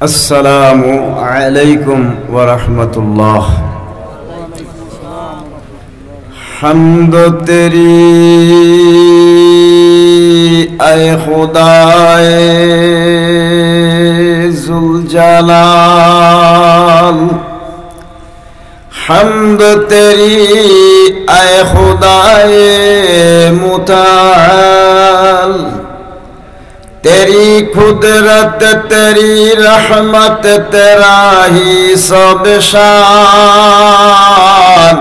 अस्सलामु अलैकुम व रहमतुल्लाह। हम्द तेरी ऐ खुदाए जुल जलाल, हम्द तेरी ऐ खुदाए मुताल। तेरी कुदरत तेरी रहमत तेरा ही सब शान,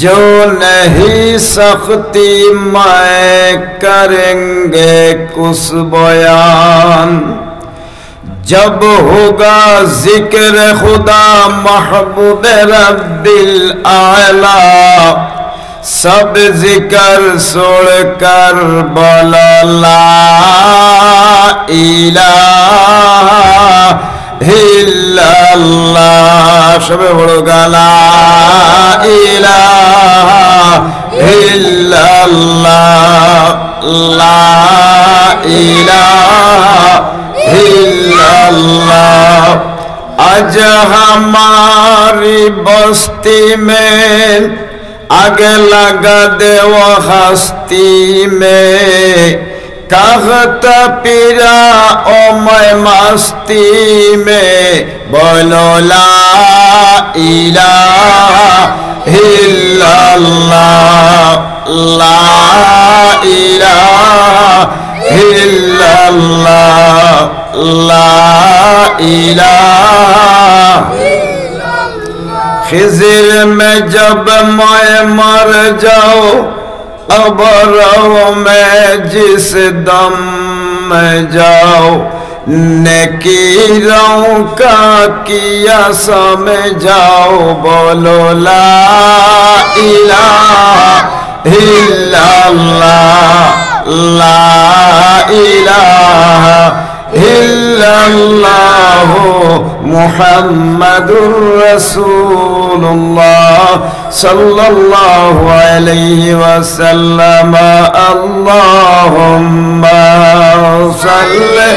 जो नहीं सकती मैं करेंगे कुछ बयान। जब होगा जिक्र खुदा महबूब रब्बिल आला, सब जिक्र छोड़कर बोलो ला इलाहा इल्लल्लाह। सबे बोलो ला इलाहा इल्लल्लाह, ला इलाहा इल्लल्लाह। आज हमारी बस्ती में आग लगा दे वो हस्ती में, कहत पीरा ओ मैं मस्ती में, बोलो ला इलाहा इल्लल्लाह, ला इलाहा इल्लल्लाह, ला इलाहा। खिज़िर में जब मैं मर जाओ, कब्रों में जिस दम में जाओ, नेकीरों का किया समझाओ, बोलो ला इलाहा इल्लल्लाह, ला इलाहा इल्लल्लाह मुहम्मदुर रसूलुल्लाह सल्लल्लाहु अलैहि वसल्लम। अल्लाहुम्मा सल्ली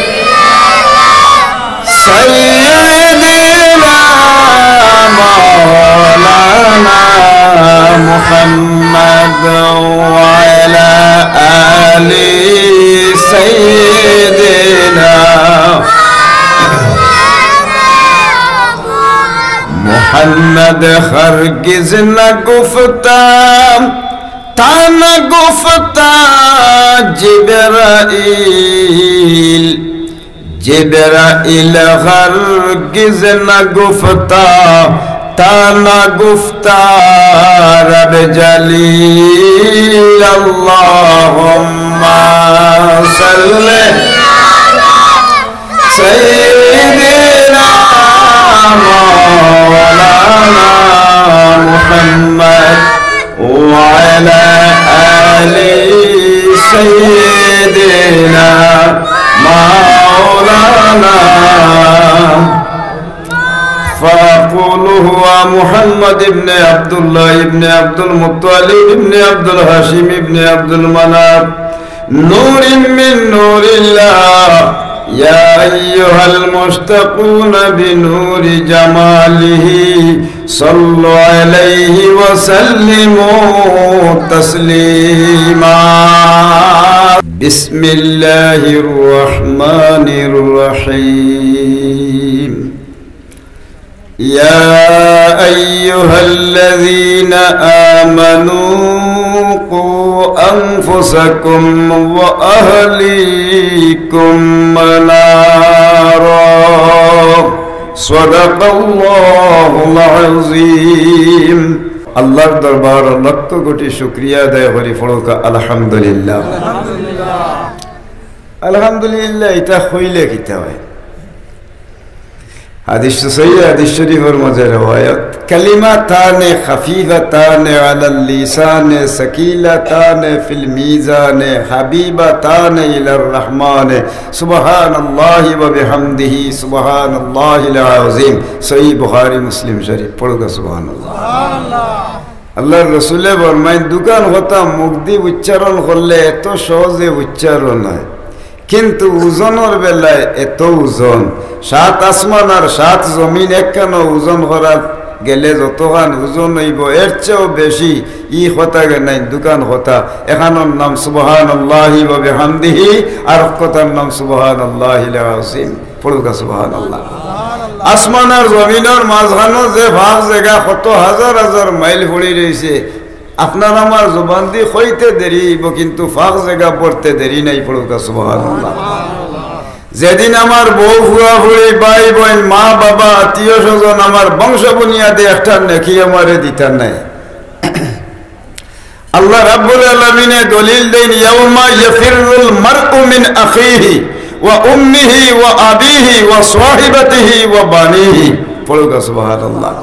सय्यिदना मौलाना मुहम्मद व अला आलि सय्यिदना मुहम्मद। हरगिज़ न गुफ्ता था न गुफ्ता जिब्राइल, जिब्राइल हरगिज़ न गुफ्ता था न गुफ्ता रब जलील। अल्लाहुम्मा सल्ली सय्यिदना मौलाना मुहम्मद व अला आलि सय्यिदना मौलाना। फ़अक़ूलु हुवा मुहम्मद इब्न अब्दुल्लाह इब्न अब्दुल मुत्तलिब इब्न अब्दुल हाशिम इब्न अब्दुल मनाफ, नूरिन मिन नूरिल्लाह। या अय्युहल मुश्तक़ून बिनूरि जमालिही सल्लु अलैहि व सल्लिमू तस्लीमा। बिस्मिल्लाहिर रहमानिर रहीम। या अय्युहल्लज़ीना आमनू क़ू अन्फुसकुम व अहलीकुम नारा। सदक़ल्लाहुल अज़ीम। अल्लाहर दरबार लक्ष कोटि शुक्रिया आदाय करी पड़ो का अल्हम्दुलिल्लाह। अल्हम्दुलिल्लाह इता हইলে किता হয়? हादिस सही हादिस शरीफर मजे रवायत कलिमातान खफीफतान अलल लिसान सकीलतान फिल मीज़ान हबीबतान इलर रहमान सुबहानल्लाहि व बिहम्दिही सुबहानल्लाहिल अज़ीम। सही बुखारी मुस्लिम शरीफ पढ़ोगा सुबहानल्लाह। আল্লাহর রাসূলে ফরমায় দোকান হতা মুখ দিয়ে উচ্চারণ করলে এত সহজে উচ্চারণ হয়, কিন্তু ওজনের বেলায় এত ওজন, 7 আসমান আর 7 জমিন একখানো ওজন করার গেলে যতখান ওজন হইব এর চেয়েও বেশি ই কথা নাই দোকান কথা। এখানোর নাম সুবহানাল্লাহি ওয়া বিহামদিহি, আর কথার নাম সুবহানাল্লাহিল আযীম। পড়ুকা সুবহানাল্লাহ। আসমান আর জমিনের মাঝখানো যে ভাগ জায়গা কত হাজার হাজার মাইল পড়ে রয়েছে, আপনার আমার জবান দিয়ে হইতে দেরি হইব, কিন্তু ফাঁক জায়গা পড়তে দেরি নাই। পড়ুকা সুবহানাল্লাহ। যেদিন আমার বউ ফুয়া ফুড়ি ভাই বোন মা বাবা আত্মীয় স্বজন আমার বংশ বুনিয়াদে একটা নেকি আমারে দিতার নাই, আল্লাহ রাব্বুল আলামিনে দলিল দেন, ইয়াউমা ইয়াফিরুল মারউ মিন আখিহি ওয়া উম্মিহি ওয়া আবিহি ওয়া সাহিবাতিহি ওয়া বানিহি। পড়ুকা সুবহানাল্লাহ।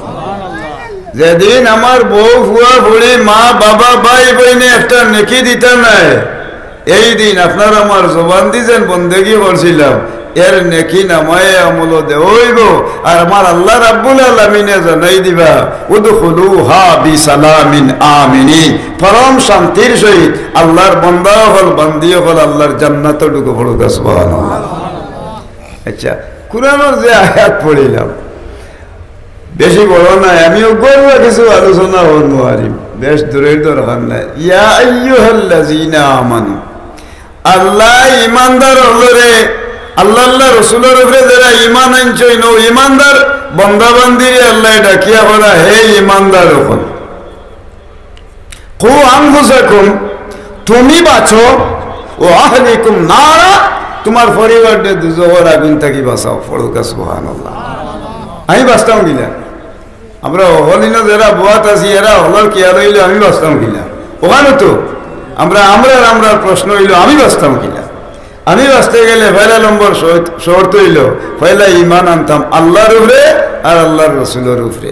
যেদিন আমার বউ ফুয়া ফুড়ি মা বাবা ভাই বোনে একটা নেকি দিতার নাই, এই দিন আপনার আমার জবান দিয়েছেন বন্দেগি করছিলাম, এর নেকি নামায়ে আমল দেওইব, আর আমার আল্লাহ রাব্বুল আলামিনে জানাই দিবা, উদখুলুহা বিসালামিন আমিনিন, পরম শান্তির সহিত আল্লাহর বান্দা হল বান্দিও হল আল্লাহর জান্নাতে ঢুকে। পড়ুকা সুবহানাল্লাহ। আচ্ছা, কুরআনের যে আয়াত পড়িলাম বেশি বড় নাই, আমিও গর্ব কিছু আলোচনা হন নোৱাৰিম, বেশ দূরের দরকার নাই। ইয়া আইয়ুহাল্লাযীনা আমানু, আল্লাহ ইমানদার হলরে, আল্লাহ আল্লাহ রসুলের উপরে যারা ইমান আনছই নো ইমানদার বন্দা বান্দিরে আল্লাহ ডাকিয়া বলা, হে ইমানদার হল, কু আনফুসাকুম, তুমি বাঁচো, ও আহলিকুম নারা, তোমার পরিবারকে দুজখের আগুন থাকি বাঁচাও। পড়ুকা সুবহানাল্লাহ। আমি বাঁচতাম কিনা? আমরা হলিনা যারা বোয়াত আছি এরা হলার কি আর হইলে আমি বাঁচতাম কিনা? ওখানে তো আমরা প্রশ্ন হইল আমি বাঁচতাম কিনা? আমি বাঁচতে গেলে পয়লা নম্বর শর্ত হইল পয়লা ইমান আনতাম আল্লাহর উপরে আর আল্লাহর রসুলের উপরে।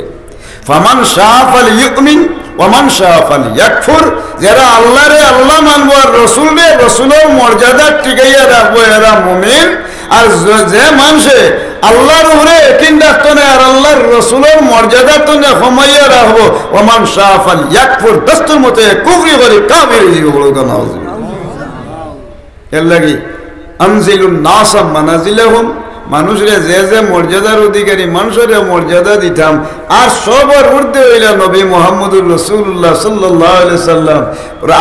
ফামান শাআ ফালইউমিন ওয়ামান শাআ ফালইয়াকফুর, যারা আল্লাহরে আল্লাহ মানবো আর রসুলরে রসুলের মর্যাদা টিকাইয়া রাখবো এরা মুমিন, আর যে মানুষে আল্লাহর উপরে একদিন রাখতো না আর আল্লাহর রসুলের মর্যাদা তো না কমাইয়া রাখবো, ওমান শাআ ফালইয়াকফুর, দস্তুর মতে কুফরি করে কাফির হয়ে যাবে। বলো কেন? এর লাগি আনজিলুন নাস মানাজিলাহুম, মানুষরে যে যে মর্যাদার অধিকারী মানুষের মর্যাদা দিতাম, আর সবার ঊর্ধ্বে হইল নবী মুহাম্মদুর রাসূলুল্লাহ সাল্লাল্লাহু আলাইহি সাল্লাম,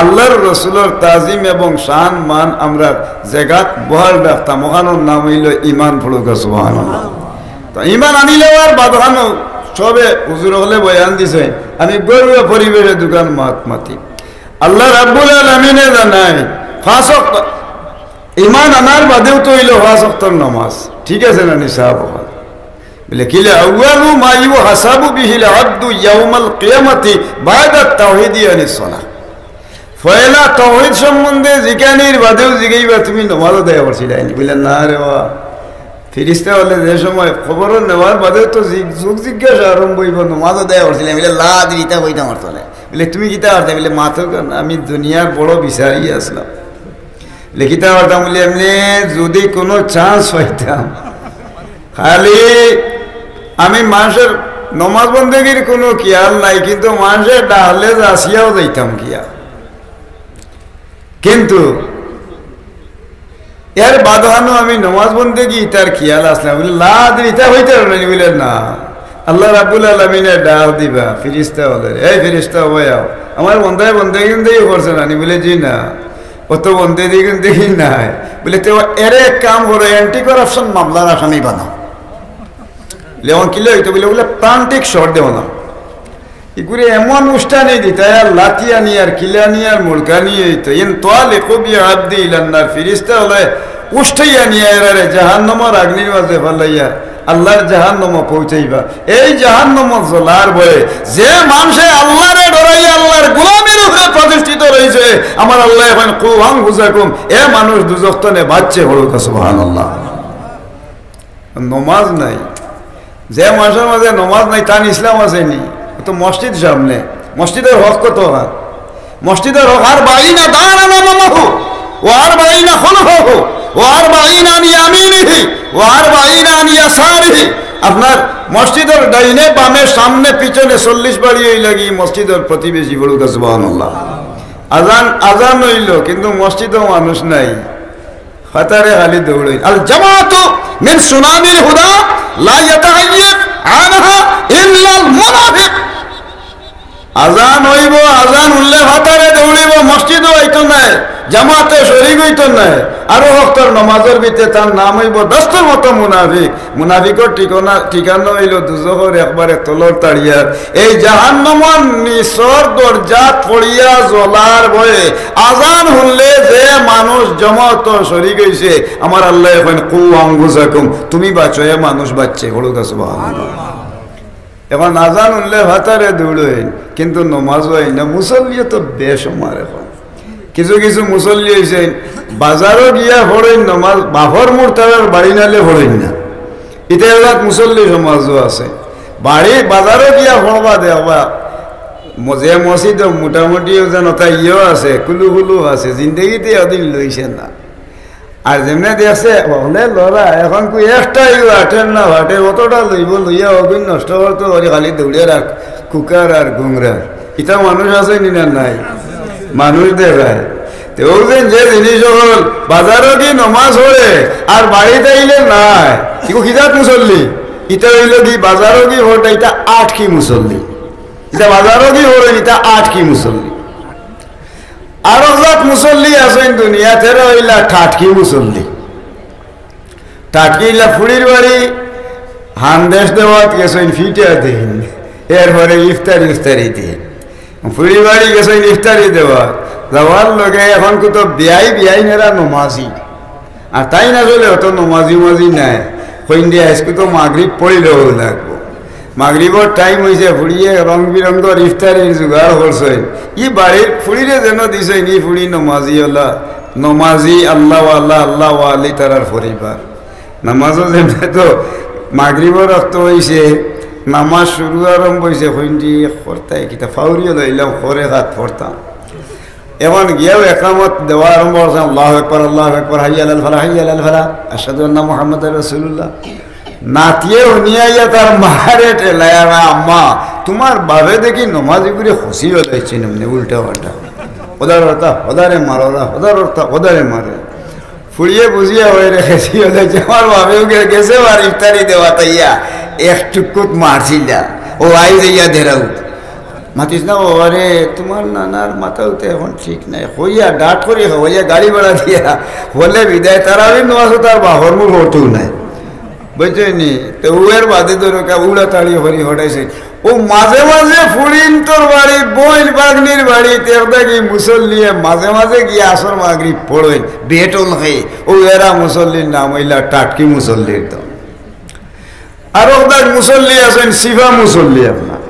আল্লাহর রসুলের তাজিম এবং শান মান আমরা জায়গাত বহাল রাখতাম। ওখানোর নাম হইল ইমান। পড়ুকা সুবহানাল্লাহ। তো ইমান আনিলে আর বাধানো সবে হুজুর হলে বয়ান দিছে, আমি গর্ব পরিবেশে দোকান মাতি। আল্লাহ রাব্বুল আলামিনে জানায় ফাসক ইমান আনার বাদেও তো হইল 5 ওয়াক্তের নামাজ, ঠিক আছে না? নিসাব বলে কিলা আউয়ালু মা ইউহাসাবু বিহিল আবদু ইয়াউমাল কিয়ামাতি বাদা তাওহীদি আনিস সালাহ। পয়লা তাওহীদ সম্বন্ধে জিজ্ঞানির বাদেও জিগাইবা তুমি নামাজ আদায় করছিলাই? বলে না রে বাবা, ফেরেশতা হলে যে সময় খবর নেওয়ার বাদেও তো যুগ জিজ্ঞাসা আরম্ভ হইব, নামাজ আদায় করছিলাম? বলে লা দিতা বইতা আমার চলে। বলে তুমি কিতা করতে? বলে মাথা আমি দুনিয়ার বড় বিচারি আসলাম। লিখিতে পারতাম বলে এমনি যদি কোনো চান্স পাইতাম, খালি আমি মানুষের নমাজ বন্দেগীর কোনো খেয়াল নাই, কিন্তু মানুষের ডাহলে আসিয়াও যাইতাম কিয়া। কিন্তু এর বাধানো আমি নমাজ বন্দেগী তার খেয়াল আসলাম। বলে লাদিতা হইতে পারে না? বলে না, আল্লাহ রাব্বুল আলামিনে ডাক দিবা ফেরেশতা হলে, এই ফেরেশতা হইয়াও আমার বন্দায় বন্দেগী করছে না? বলে জি না, অত বন্ধে দেখি নাই। বলে তো এর এক কাম করো, অ্যান্টি করাপশন মামলার আসামি বানাও। লেওয়ান কিলে হইতো বলে বলে প্রান্তিক শর দেও না, এগুলো এমন উষ্ঠানি দিতে আর লাথিয়ানি আর কিলানি আর মুলকানি হইতো। ইন তোয়ালে কবি আব্দি ইলান্নার, ফিরিস্তা হলে উষ্ঠাইয়া নিয়ে এরারে জাহান্নামের আগ্নির মাঝে ফেলাইয়া আল্লাহর জাহান্নাম পৌঁছাইবা। এই জাহান্নাম জ্বলার ভয়ে যে মানুষে আল্লাহরে ডরাইয়া আল্লাহর গোলামের উপরে প্রতিষ্ঠিত রয়েছে, আমার আল্লাহ এখন কু আনফুসাকুম, এ মানুষ দুজখতনে বাঁচছে। পড়ুকা সুবহানাল্লাহ। নমাজ নাই, যে মানুষের মাঝে নমাজ নাই তার ইসলাম আসেনি। তো মসজিদ সামনে, মসজিদের হক কত? মসজিদের হক আর বাইনা দাঁড়ানো মামাহু ও আর বাইনা খলফহু ও আর বাইনা আন ইয়ামিনিহি ও আর বাইনা আন ইয়াসারিহি। আপনার মসজিদের ডাইনে বামে সামনে পিছনে 40 বাড়ি হই লাগি মসজিদের প্রতিবেশী। বলুক সুবহানাল্লাহ। আজান হইল কিন্তু মসজিদেও মানুষ নাই, ফাতারে খালি দৌড়ই আল জামাতু মিন সুনানিল হুদা লা ইয়াতাহাইয়াব আনহা ইল্লা আল মুনাফিক আজান হইব আজান উল্লে ফাতারে দৌড়িব মসজিদও হইতো না জামাতে শরীক হইতো না আরো হক্তর নমাজের ভিতরে তার নাম হইব দস্তর মতো মুনাফিক মুনাফিকর ঠিকানা হইল দুজহর একবারে তলর তাড়িয়ার এই জাহান্নামর নিচর দরজাত পড়িয়া জ্বলার ভয়ে আজান হলে যে মানুষ জমাত শরীক হইছে আমার আল্লাহ এখন কু আনফুসাকুম তুমি বাঁচো এ মানুষ বাঁচছে হলুক সুবহানাল্লাহ এখন আজান উল্লে ভাতারে দৌড়েন কিন্তু নমাজ হয় না মুসল্লিও তো বেসমার এখন কিছু কিছু মুসল্লি হয়েছেন বাজারও গিয়া পড়েন নমাজ বাফর মুরতার বাড়ি নালে পড়েন না এটা এলাক মুসল্লি সমাজও আছে বাড়ি বাজারও গিয়া পড়বা দেওয়া যে মসজিদ মোটামুটি যেন তাই ইয়েও আছে কুলু কুলু আছে জিন্দগিতে ওদিন লইছে না আর যেমনে দেখছে হলে লড়া এখন কই একটাই হাটের না হাটে অতটা লইব লইয়া অগুন নষ্ট করতে পারি খালি দৌড়িয়ার আর কুকার আর গুংরার এটা মানুষ আছে নি না নাই মানুষ দেখায় তো যে জিনিস হল বাজারও কি নমাজ হলে আর বাড়িতে আইলে নাই ইগো খিজাত মুসল্লি ইটা হইল কি বাজারও কি হটা এটা 8 কি মুসল্লি এটা বাজারও কি হল এটা 8 কি মুসল্লি আর জাত মুসল্লি আছেন দুনিয়াতে হইলা ঠাটকি মুসল্লি ঠাটকি ইলা ফুড়ির বাড়ি হান্দেশ দেওয়াত গেছেন ফিটে দিন এরপরে ইফতারি দিয়ে ফুড়ি বাড়ি গেছেন ইফতারি দেওয়াত যাওয়ার লগে এখন তো বিয়াই নেরা নমাজি আর তাই না চলে অত নমাজি নাই সন্ধ্যা আজকে তো মাগরিব পড়িলেও লাগবো মাগরিবর টাইম হয়েছে ফুড়িয়ে রং বিরঙ্গর ইফতারির জোগাড় করছেন ই বাড়ির ফুড়িরে যেন দিছেন ই ফুড়ি নমাজি নমাজি আল্লাহ আল্লাহ আলী তারার পরিবার নামাজও যেমন তো মাগরিবর রক্ত হয়েছে নামাজ শুরু আরম্ভ হয়েছে সন্ধ্যি করতাই কিতা ফাউরিও লইলাম করে হাত পড়তাম এখন গিয়েও একামত দেওয়া আরম্ভ করছেন আল্লাহু আকবার হাইয়া আলাল ফালাহ আশহাদু আন্না মুহাম্মাদার রাসূলুল্লাহ নাতিয়ে নিয়ে তার মারে টেলায় আম্মা তোমার বাবে দেখি নমাজি করে খুশি হয়েছে এমনি উল্টা পাল্টা ওদারে মারোরা ওদারে মারে ফুড়িয়ে বুঝিয়া হয়ে রেখেছি হলেছে আমার বাবেও গেছে আর ইফতারি দেওয়া তাইয়া একটুকুত মারছিলা ও আই যাইয়া ধেরাও মাতিস না ওরে তোমার নানার মাথাও তো এখন ঠিক নাই হইয়া ডাট করি হইয়া গাড়ি ভাড়া দিয়া হলে বিদায় তারা নোয়াছো তার বাহর মুখ হতেও নাই বুঝছেনি তো উয়ের বাদে দরকার উড়া তাড়ি হরি হটাইছে ও মাঝে মাঝে ফুড়িন তোর বাড়ি বইন বাগনির বাড়ি দেখি মুসল্লিয়ে মাঝে গিয়ে আসর মাগরি পড়েন বেটল খাই ও এরা মুসল্লির নাম হইলা টাটকি মুসল্লির দম আরো দেখ মুসল্লি আছেন সিফা মুসল্লি আপনার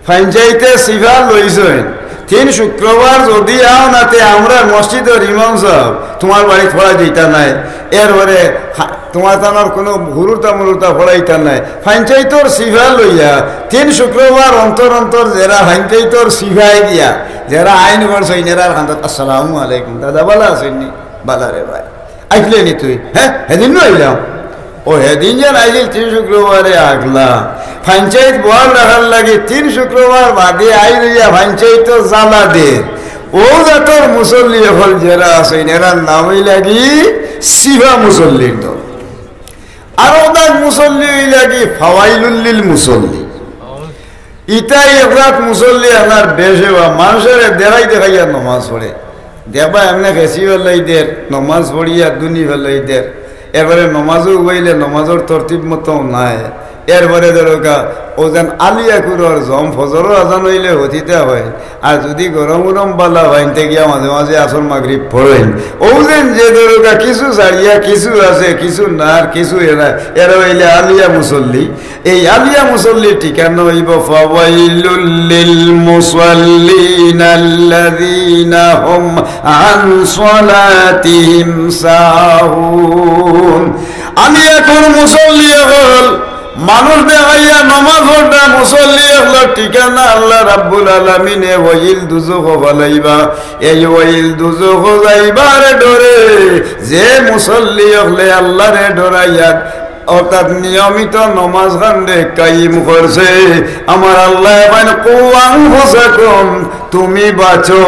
পঞ্চায়েতে সিফা লইছেন 3 শুক্রবার যদি আও নাতে আমরা মসজিদের ইমাম সাহেব তোমার বাড়ি পড়া যেটা নাই এরপরে তোমার তানার কোনো হুরুতা মুরুতা পড়াইতা নাই পঞ্চায়েতর সিফা লইয়া 3 শুক্রবার অন্তর যারা পঞ্চায়েতর সিফাই দিয়া যারা আইন করছে এনার খান্দাত আসসালামু আলাইকুম দাদা বালা আছেননি বালা রে ভাই আইলে নি তুই হ্যাঁ সেদিন আইলাম ও সেদিন যেন আইলিল 3 শুক্রবারে আগলা পঞ্চায়েত বহাল রাখার লাগে 3 শুক্রবার বাদে আই রইয়া পঞ্চায়েত জ্বালা দে ও জাতর মুসল্লি হল যারা আছে এনার নামই লাগি সিফা মুসল্লির দল আরো দেখ মুসল্লি লাগি ফাওয়াইলুল্লিল মুসল্লি ইটাই একরাত মুসল্লি আমার বেশে বা মানুষের দেখাইয়া নমাজ পড়ে দেখবা এমনি খেসি ফেলাইদের নমাজ পড়িয়া দুনি ফেলাইদের এবারে নমাজও উবাইলে নমাজের তরতিব মতো নাই এরপরে ধরোকা ও যেন আলিয়া কুরর জম ফজরও আজান হইলে হতিতে হয় আর যদি গরম বালা ভাইনতে গিয়া মাঝে আসর মাগরিব পড়েন ও যেন যে ধরোকা কিছু ছাড়িয়া কিছু আছে কিছু না আর কিছু এরা হইলে আলিয়া মুসল্লি এই আলিয়া মুসল্লির ঠিকানা হইব ফাওয়াইলুল লিল মুসাল্লিনা আল্লাযীনা হুম আন সালাতিহিম সাহুন আলিয়া কোন মুসল্লি হল মানুষ দেখাইয়া নমাজ পড়া মুসল্লি হল ঠিকানা আল্লাহ রাব্বুল আলামিনে ওয়াইল দুজখ বলাইবা এই ওয়াইল দুজখ যাইবার ডরে যে মুসল্লি হলে আল্লাহরে ডরাইয়া অর্থাৎ নিয়মিত নমাজ খান্ডে কায়েম করছে আমার আল্লাহ তুমি বাঁচো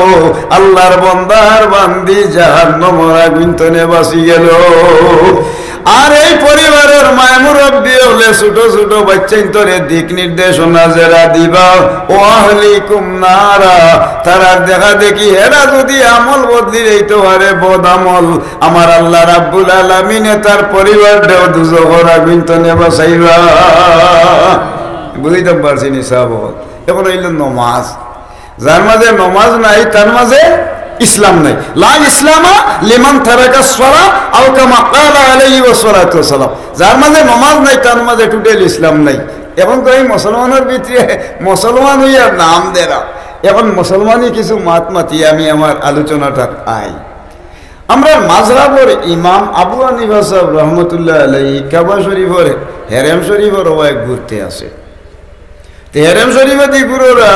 আল্লাহর বান্দার বান্দি জাহান্নামের আগুন তনে বাঁচি গেল। আর এই পরিবারের মায় মুরব্বী হলে ছোট ছোট বাচ্চা তোরে দিক নির্দেশনা যারা দিবা ও আহলিকুম নারা তারা দেখা দেখি এরা যদি আমল বদলি দিতে পারে বদ আমল আমার আল্লাহ রাব্বুল আলামিনে তার পরিবারটাও দুজখের আগুন তনে বাঁচাইবা। বুঝিতে পারছি নি সাহেব এখন হইল নমাজ যার মাঝে নমাজ নাই তার মাঝে ইসলাম নাই। লা ইসলামা লিমান তারাকা সলা আও কামা ক্বালা আলাইহি ওয়াসসালাতু ওয়াসসালাম যার মাঝে নমাজ নাই তার মাঝে টোটাল ইসলাম নাই। এখন তো এই মুসলমানের ভিতরে মুসলমান হইয়া নাম দেরা এখন মুসলমানই কিছু মাত মাতি আমি আমার আলোচনাটা আই। আমরা মাযহাবের ইমাম আবু হানিফা সাহেব রহমতুল্লাহ আলাইহি কাবা শরীফের হেরেম শরীফের ওয়াই ঘুরতে আসে। তো হেরেম শরীফে দি গুরুরা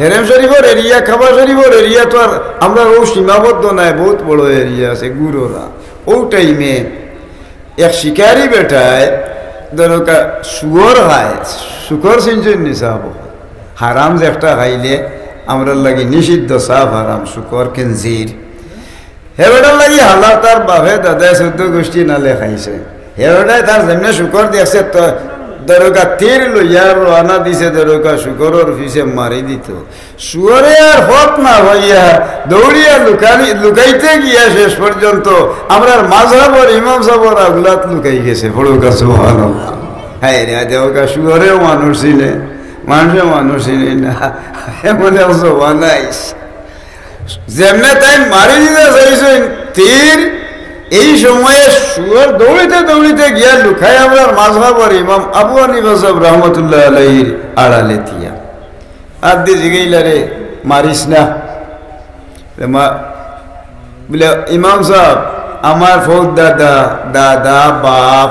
হেরেম শরীফের এরিয়া কাবা শরীফের এরিয়া তো আর আমরা ও সীমাবদ্ধ নাই, বহুত বড় এরিয়া আছে গুরুরা। ও টাইমে এক শিকারি বেটায় ধরো শুয়োর খায়, শুকর সিনছেন নি সাহাব হারাম যে একটা খাইলে আমরা লাগি নিষিদ্ধ সাফ হারাম শুকর কেনজির হে বেটার লাগি হালা তার বাপে দাদায় 14 গোষ্ঠী নালে খাইছে। হে বেটায় তার যেমনে শুকর দেখছে তো দরকা তীর লইয়া রানা দিছে দরকা শুকরের পিছে মারি দিত। শুয়ারে আর হত না হইয়া দৌড়িয়া লুকাইতে গিয়া শেষ পর্যন্ত আমরা মাযহাবের ইমাম সাহেবের আগুলাত লুকাই গেছে। ফড়কা সুবহানাল্লাহ। হ্যাঁ রে দেওকা শুয়ারেও মানুষ ছিলেন, মানুষে মানুষ ছিলেন না এমনে বানাইস যেমনে তাই মারি দিতে চাইছেন তীর এই সময়ে শুয়ার দৌড়িতে দৌড়িতে গিয়া লুকাই আমরা মাযহাবের ইমাম আবু হানিফা সাহেব রহমতুল্লাহ আলাইহির আড়ালে দিয়া আর দি জিগাইলা রে মারিস না বলে ইমাম সাহেব আমার ফৌজ দাদা দাদা বাপ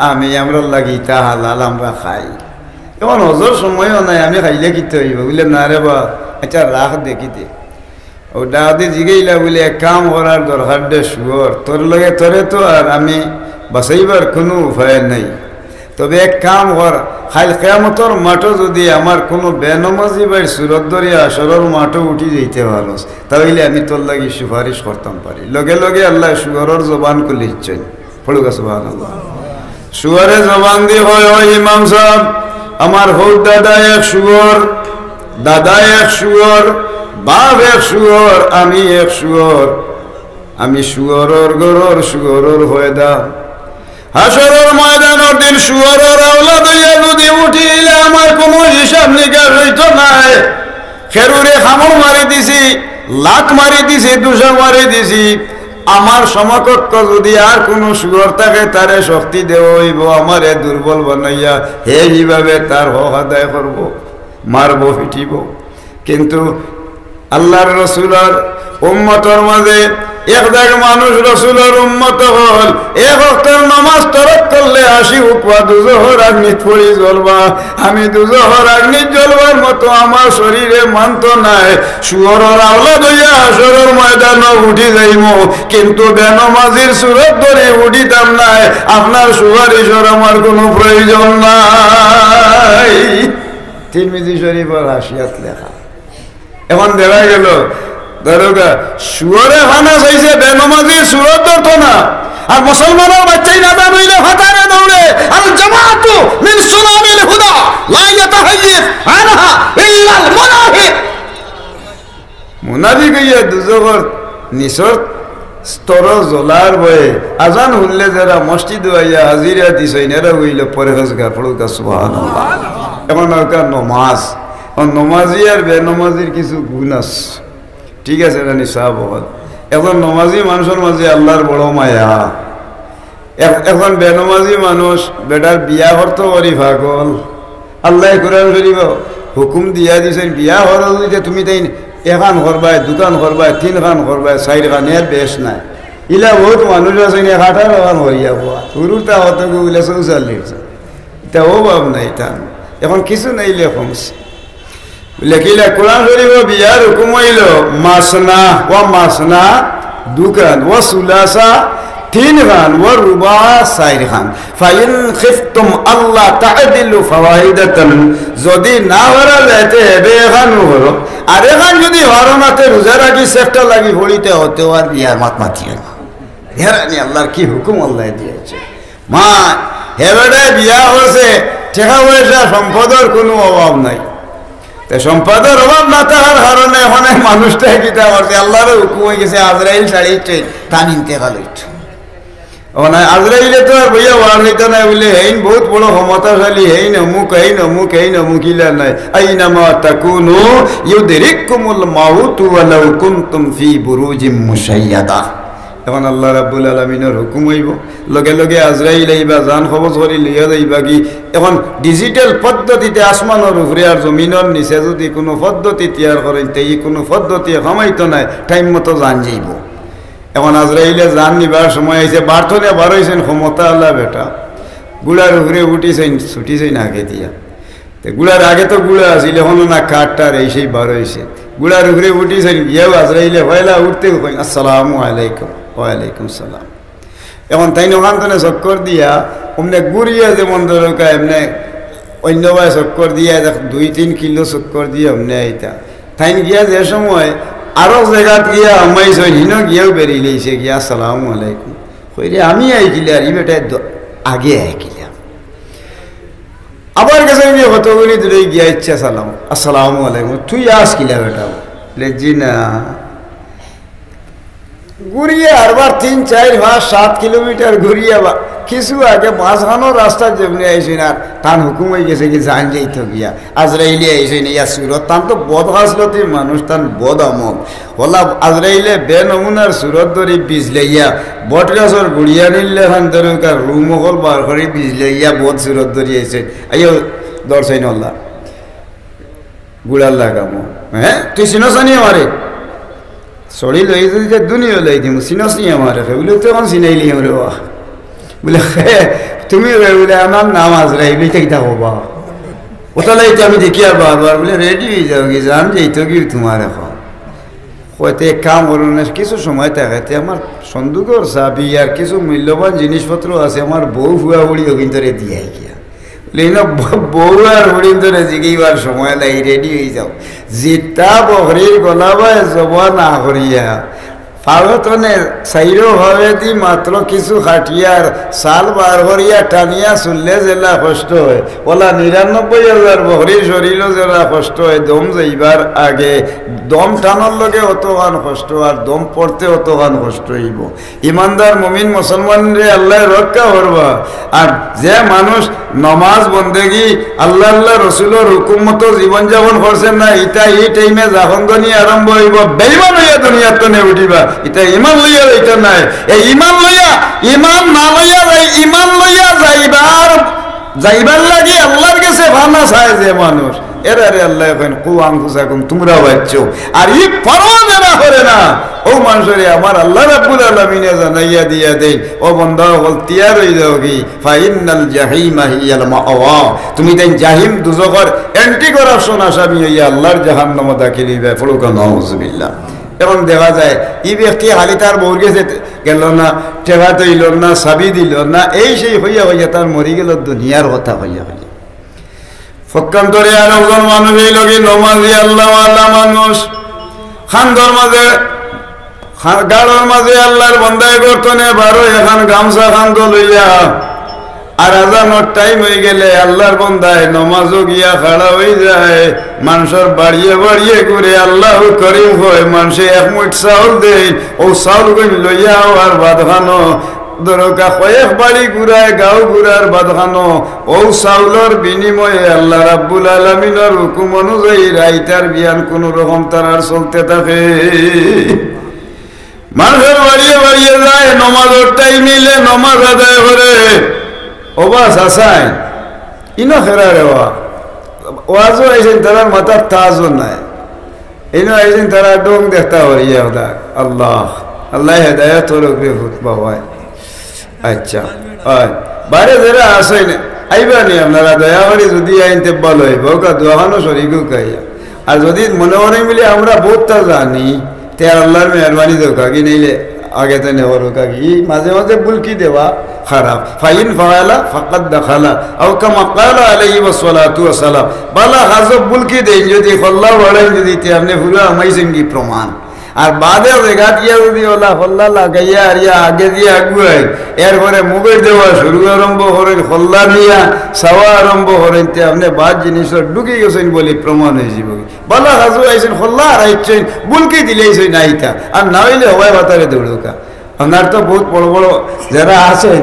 আমি আমরা লাগি তা হালাল আমরা খাই এমন হজর সময়ও নাই আমি খাইলে কিতে হইব বলে না রে বা আচ্ছা রাখ দেখিতে ও দাদি জিগাইলা বলে এক কাম করার দরকার দে শুয়োর তোর লগে তোরে তো আর আমি বাঁচাইবার কোনো উপায় নাই, তবে এক কাম কর খাইল কিয়ামতের মাঠও যদি আমার কোনো বেনমাজি বাইর সুরত ধরিয়া আসরের মাঠও উঠি যাইতে ভালো তাহলে আমি তোর লাগি সুপারিশ করতাম পারি। লগে লগে আল্লাহ শুয়োরের জবান খুলে ইচ্ছেন পড়ুকা সুবহানাল্লাহ। শুয়োরে জবান দিয়ে হয় ওই ইমাম সাহেব আমার হৌদ দাদা এক শুয়োর, দাদা এক শুয়োর, বাপ এক শুয়োর, আমি এক শুয়োর, আমি শুয়োরের গরর শুয়োরের হয়ে দা হাসরের ময়দানের দিন শুয়োরের আওলাদ হইয়া যদি উঠিলে আমার কোনো হিসাব নিকাশ হইত নাই। খেরুরে খামড় মারি দিছি, লাত মারি দিছি, দুসা মারি দিছি, আমার সমকক্ষ যদি আর কোনো শুয়োর থাকে তারে শক্তি দেওয়া হইব আমারে দুর্বল বানাইয়া হে এইভাবে তার হক আদায় করবো, মারবো, পিটিব। কিন্তু আল্লাহর রসুলের উম্মতের মাঝে একদাগ মানুষ রসুলের উম্মত হল এক ওয়াক্তের নামাজ তরক করলে 80 হুকমা দুজহর আগ্নিত পড়ি জ্বলবা। আমি দুজহর আগ্নিত জ্বলবার মতো আমার শরীরে মানত নাই। শুয়োরের আওলাদ হইয়া হাসরের ময়দানে উঠি যাইব কিন্তু বেনমাজির সুরত ধরে উঠিতাম নাই। আপনার সুপারিশের আমার কোনো প্রয়োজন নাই। তিরমিজি শরীফের হাসিয়াত লেখা। এখন দেখা গেল দরগা শুয়োরে খানা চাইছে বেনমাজির সুরত ধরতো না, আর মুসলমানের বাচ্চাই না জানইলে ফাতারে দৌড়ে। আল জামাআতু মিন সুনানিল হুদা লা ইয়াতাহাইয়্যাফ আনহা ইল্লাল মুনাফিক। মুনাফিক হইয়া দুজখর নিসর স্তর জ্বলার বয়ে আজান হইলে যারা মসজিদ হইয়া হাজিরা দিছেন এরা হইল পরহেজগার পড়ুকা সুবহানাল্লাহ। এখন ওকা নমাজ নমাজি আর বেনমাজির কিছু গুণ আছে, ঠিক আছে না নিসাব। এখন নমাজি মানুষের মাঝে আল্লাহর বড় মায়া। এখন বেনমাজি মানুষ বেটার বিয়া করতে পারি পাগল। আল্লাহ কোরআন শরীফ হুকুম দিয়া দিছেন বিয়া হওয়ার যে তুমি তাই এখান করবাই, দোকান করবাই, 3 খান করবাই, 4 খান এর বেশ নাই। ইলা বহুত মানুষ আছে 18 খান হইয়া হওয়া শুরুটা হতো গুলা 44 এটা ও ভাব নাই তান। এখন কিছু নাইলে কমছে লেখিলা কোরআন শরীফ বিয়ার হুকুম হইল মাসনা ও মাসনা দোকান ও সুলাসা তিন খান ও রুবা চার খান ফাইন খিফতুম আল্লাহ তা'দিলু ফাওয়াইদাতান যদি না হরা যাইতে হবে এখানও হলো আর এখান যদি হরনাতে রোজা রাখি চেষ্টা লাগি পড়িতে হতে আর বিয়ার মাত মাতিয়ে না হেরানি আল্লাহর কি হুকুম আল্লাহ দিয়েছে মা হেবেডে বিয়া হয়েছে টাকা পয়সা সম্পদের কোনো অভাব নাই সম্পদের অভাব না থাকার কারণে ওখানে মানুষটা কিতা করছে আল্লাহর হুকুম হয়ে গেছে আজরাইল ছাড়িয়েছে তান ইন্তেকাল হইত ওখানে আজরাইলে তো আর বইয়া ওয়ার হইতো না বলে হেইন বহুত বড় ক্ষমতাশালী হেইন অমুক হেইন অমুক হেইন অমুক ইলা নাই আইনামা তাকুনু ইউদরিকুমুল মাউতু ওয়ালাউ কুনতুম ফি বুরুজিম মুশাইয়াদা এখন আল্লাহ রাব্বুল আলামিনের হুকুম হইব লগে লগে আজরাইল আইবা জান খবর করি লইয়া যাইবা কি এখন ডিজিটাল পদ্ধতিতে আসমানের উপরে আর জমিনের নিচে যদি কোনো পদ্ধতি তৈয়ার করেন তো এই কোনো পদ্ধতি কামাইতো নাই টাইম মতো জান যাইব এখন আজরাইলে জান নিবার সময় আইছে বার্থনে বার হয়েছেন ক্ষমতা আল্লাহ বেটা গুড়ার উপরে উঠিছেন ছুটিছেন আগে দিয়া গুড়ার আগে তো গুড়া আছিল এখনো না কাঠটার এই সেই বার হয়েছে গুড়ার উপরে উঠিছেন গিয়েও আজরাইলে পয়লা উঠতে আসসালামু আলাইকুম ওয়ালাইকুম সালাম এখন তাই ওখান থেকে চক্কর দিয়া অমনে গুড়িয়া যেমন দরকার এমনি অন্যভাবে চক্কর দিয়া দেখ 2-3 কিলো চক্কর দিয়ে অমনে আইতা তাই গিয়া যে সময় আরো জায়গাত গিয়া আমাইছ হিন গিয়েও বেরিয়ে লইছে গিয়া আসসালামু আলাইকুম কইরে আমি আইকিলে আর ই বেটা আগে আইকিলাম আবার গেছে গিয়ে কতগুলি দূরে গিয়া ইচ্ছা সালাম আসসালামু আলাইকুম তুই আসকিলা বেটা বলে জি না ঘুরিয়ে আরবার 3-4-5-7 কিলোমিটার ঘুরিয়ে কিছু আগে মাঝখানো রাস্তা যেমনি আইসেন আর তান হুকুম হয়ে গেছে কি জান যাইতো গিয়া আজরাইলে আইসেন ইয়া সুরত তান তো বদ হাসলতি মানুষ তান বদ আমল ওলা আজরাইলে বে নমুনার সুরত ধরি বীজ লইয়া বট গাছর গুড়িয়া নিলে খান ধরুকার রুম হল বার করে বীজ লইয়া বদ সুরত ধরি আইসেন আইও দর্শাই নল্লা গুড়ার লাগামো হ্যাঁ তুই চিনসানি আমারে সড়ি লই যে দুনিয়া লই দিম চিনসনি আমার বলে তো এখন চিনাইলি রে বলে তুমি বলে আমার নাম আজরাইল কিতা হবা ওটা লাইতে আমি দেখি আর বারবার বলে রেডি হয়ে যাও কি জান যেইতো কি তোমার এখন হয়তো এক কাম করুন কিছু সময় থাকাতে আমার সন্দুকর চাবি আর কিছু মূল্যবান জিনিসপত্র আছে আমার বউ ফুয়া বুড়ি ওগিন্তরে দিয়ে গিয়া বউ আর হরিণ ধরে জিগিবার সময় লাগে রেডি হয়ে যাও জিতা বহরির গলাবায় জবা না করিয়া পাগতনে সাইরো হবে দি মাত্র কিছু খাটিয়ার সাল বার করিয়া টানিয়া চললে জেলা কষ্ট হয় ওলা 99,000 বহরির শরীরও জেলা কষ্ট হয় দম যাইবার আগে দম টানোর লগে অতখান কষ্ট আর দম পড়তে অতখান কষ্ট হইব ইমানদার মুমিন মুসলমানরে আল্লাহ রক্ষা করবা আর যে মানুষ নমাজ বন্দেগি আল্লাহ আল্লাহ রসুলের হুকুম মতো জীবনযাপন করছেন না ইটা এই টাইমে জাহঙ্গনি আরম্ভ হইব বেইমান হইয়া দুনিয়ার তনে উঠিবা এটা ইমান লইয়া এটা নাই এই ইমান লইয়া ইমান না লইয়া ইমান লইয়া যাইবার লাগে আল্লাহর কাছে ভানা চায় যে মানুষ এরারে আল্লাহ এখন কু আনফুসাকুম তোমরা বাচ্চো আর ই ফরজ এরা করে না ও মানুষরে আমার আল্লাহ রাব্বুল আলামিনে জানাইয়া দিয়া দেন ও বান্দা হল তিয়ার হই যাও কি ফাইনাল জাহিমা হিয়াল মাওয়া তুমি দেন জাহিম দুজখর এন্টি করাপশন আসামি হইয়া আল্লাহর জাহান্নামে দাখিল হইবে ফুলকা নাউজুবিল্লাহ এখন দেখা যায় এই ব্যক্তি হালি তার বউর গেছে গেল না টেকা তৈল না চাবি দিল না এই সেই হইয়া হইয়া তার মরি গেল দুনিয়ার কথা হইয়া হইয়া ফক্কান্তরে আর একজন মানুষ এই লগে নমাজি আল্লাহ আল্লাহ মানুষ খান্দর মাঝে গাড়োর মাঝে আল্লাহর বন্দায় গর্তনে বারো এখন গামছা খান্দ লইয়া আর আজানোর টাইম হয়ে গেলে আল্লাহর বন্দায় নমাজও গিয়া খাড়া হয়ে যায় মানুষের বাড়িয়ে বাড়িয়ে করে আল্লাহ করিম হয় মানুষে এক মুঠ চাউল দেয় ও চাউল কই লইয়া আর বাদ খানো দরকা কয়েক বাড়ি ঘুরায় গাঁও ঘুরার বাদ খানো ও চাউলের বিনিময়ে আল্লাহ রাব্বুল আলামিনের হুকুম অনুযায়ী রাইতার বিয়ান কোন রকম তার চলতে থাকে মানুষের বাড়িয়ে বাড়িয়ে যায় নমাজের টাইম মিলে নমাজ আদায় করে ওবাস আসাই ইনো ফেরা রে ওয়াজও আইসেন তারার মাথার তাজও নাই ইনো আইসেন তারা ডোং দেখতা হরিয়া ওদা আল্লাহ আল্লাহ হেদায়ত রূপে ফুটবা হয় আচ্ছা বাইরে যারা আসেন আইবা নি আপনারা দয়া করে যদি আইনতে ভালো হইব দোয়ানো শরীরও খাইয়া আর যদি মনে মনে মিলে আমরা বহুতটা জানি তে আল্লাহর মেহরবানি দোকা কি নিলে আগে তো নেওয়ার কাকি মাঝে মাঝে বুলকি দেওয়া খারাপ ফাইন ফাওয়ালা ফাকাদ দাখালা আও কামা ক্বালা আলাইহি ওয়াসসালাতু ওয়াসসালাম বালা হাজব বুলকি দেন যদি খল্লা বলেন যদি তে আপনি পুরো আমাইছেন কি প্রমাণ আর বাদে জায়গা দিয়া যদি ওলা খল্লা লাগাইয়া আর ইয়া আগে দিয়ে আগুয়াই এরপরে মুগের দেওয়া শুরু আরম্ভ করেন খল্লা নিয়া সাওয়া আরম্ভ করেন তে আপনি বাদ জিনিস ঢুকে গেছেন বলে প্রমাণ হয়ে যাব বালা হাজু আইছেন খল্লা আর আইছেন বুলকি দিলেইছেন নাইতা আর না হইলে হওয়ায় বাতারে দৌড়ুকা আপনার তো বহুত বড় বড় যারা আছেন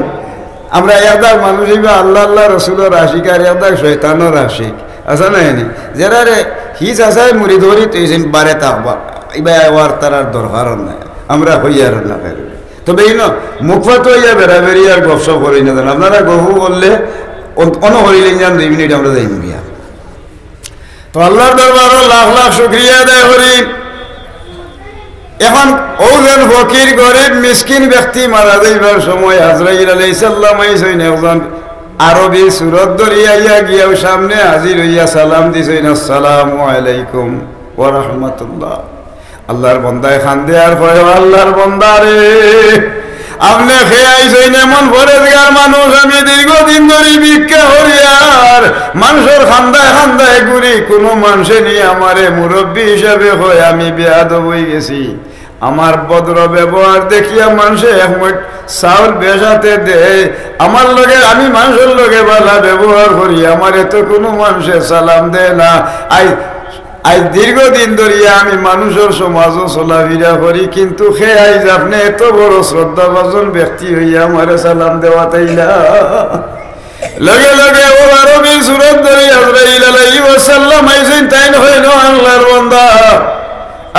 আমরা একদাক মানুষ হইবা আল্লাহ আল্লাহ রসুলের আশিক আর একদাক শয়তানের আশিক আছে না এনে যারা রে হিজ আসায় মুড়ি ধরি তুইছেন বারে তাহবা এবার আর তার আর দরকার নাই আমরা হইয়ার না তবে এই মুখপাত হইয়া বেড়াবেড়ি আর গপসপ করি না দেন আপনারা গহু করলে অন হরিলেন যান 2 মিনিট আমরা যাই গিয়া তো আল্লাহর দরবারও লাখ লাখ শুকরিয়া আদায় করি এখন ওজন ফকির গরিব মিসকিন ব্যক্তি মারা যাইবার সময় আজরাইল আলাইহিস সালাম আইছেন একজন আরবি সুরত দরিয়া গিয়াও সামনে হাজির হইয়া সালাম দিছেন আসসালামু আলাইকুম ওয়া রাহমাতুল্লাহ আল্লাহর বন্দায় খান্দে আর কয় আল্লাহর বন্দা রে আপনি খেয়ে আইছেন এমন পরেজগার মানুষ আমি দীর্ঘদিন ধরে ভিক্ষা করি আর মানুষের খান্দায় খান্দায় ঘুরি কোনো মানুষে নিয়ে আমারে মুরব্বী হিসাবে হয় আমি বেয়াদব হয়ে গেছি আমার ভদ্র ব্যবহার দেখিয়া মানুষে একমুঠ চাউল বেসাতে দেয় আমার লগে আমি মানুষের লগে ভালো ব্যবহার করি আমার এত কোনো মানুষের সালাম দেয় না আজ দীর্ঘদিন ধরিয়া আমি মানুষের সমাজও চলাফেরা করি কিন্তু সে আইজ আপনি এত বড় শ্রদ্ধাভাজন ব্যক্তি হইয়া আমার সালাম দেওয়া তাইলা লগে লগে ও আরবি সুরত ধরি আজরাইল আলাইহি ওয়াসাল্লাম আইছেন তাই হইল আল্লাহর বান্দা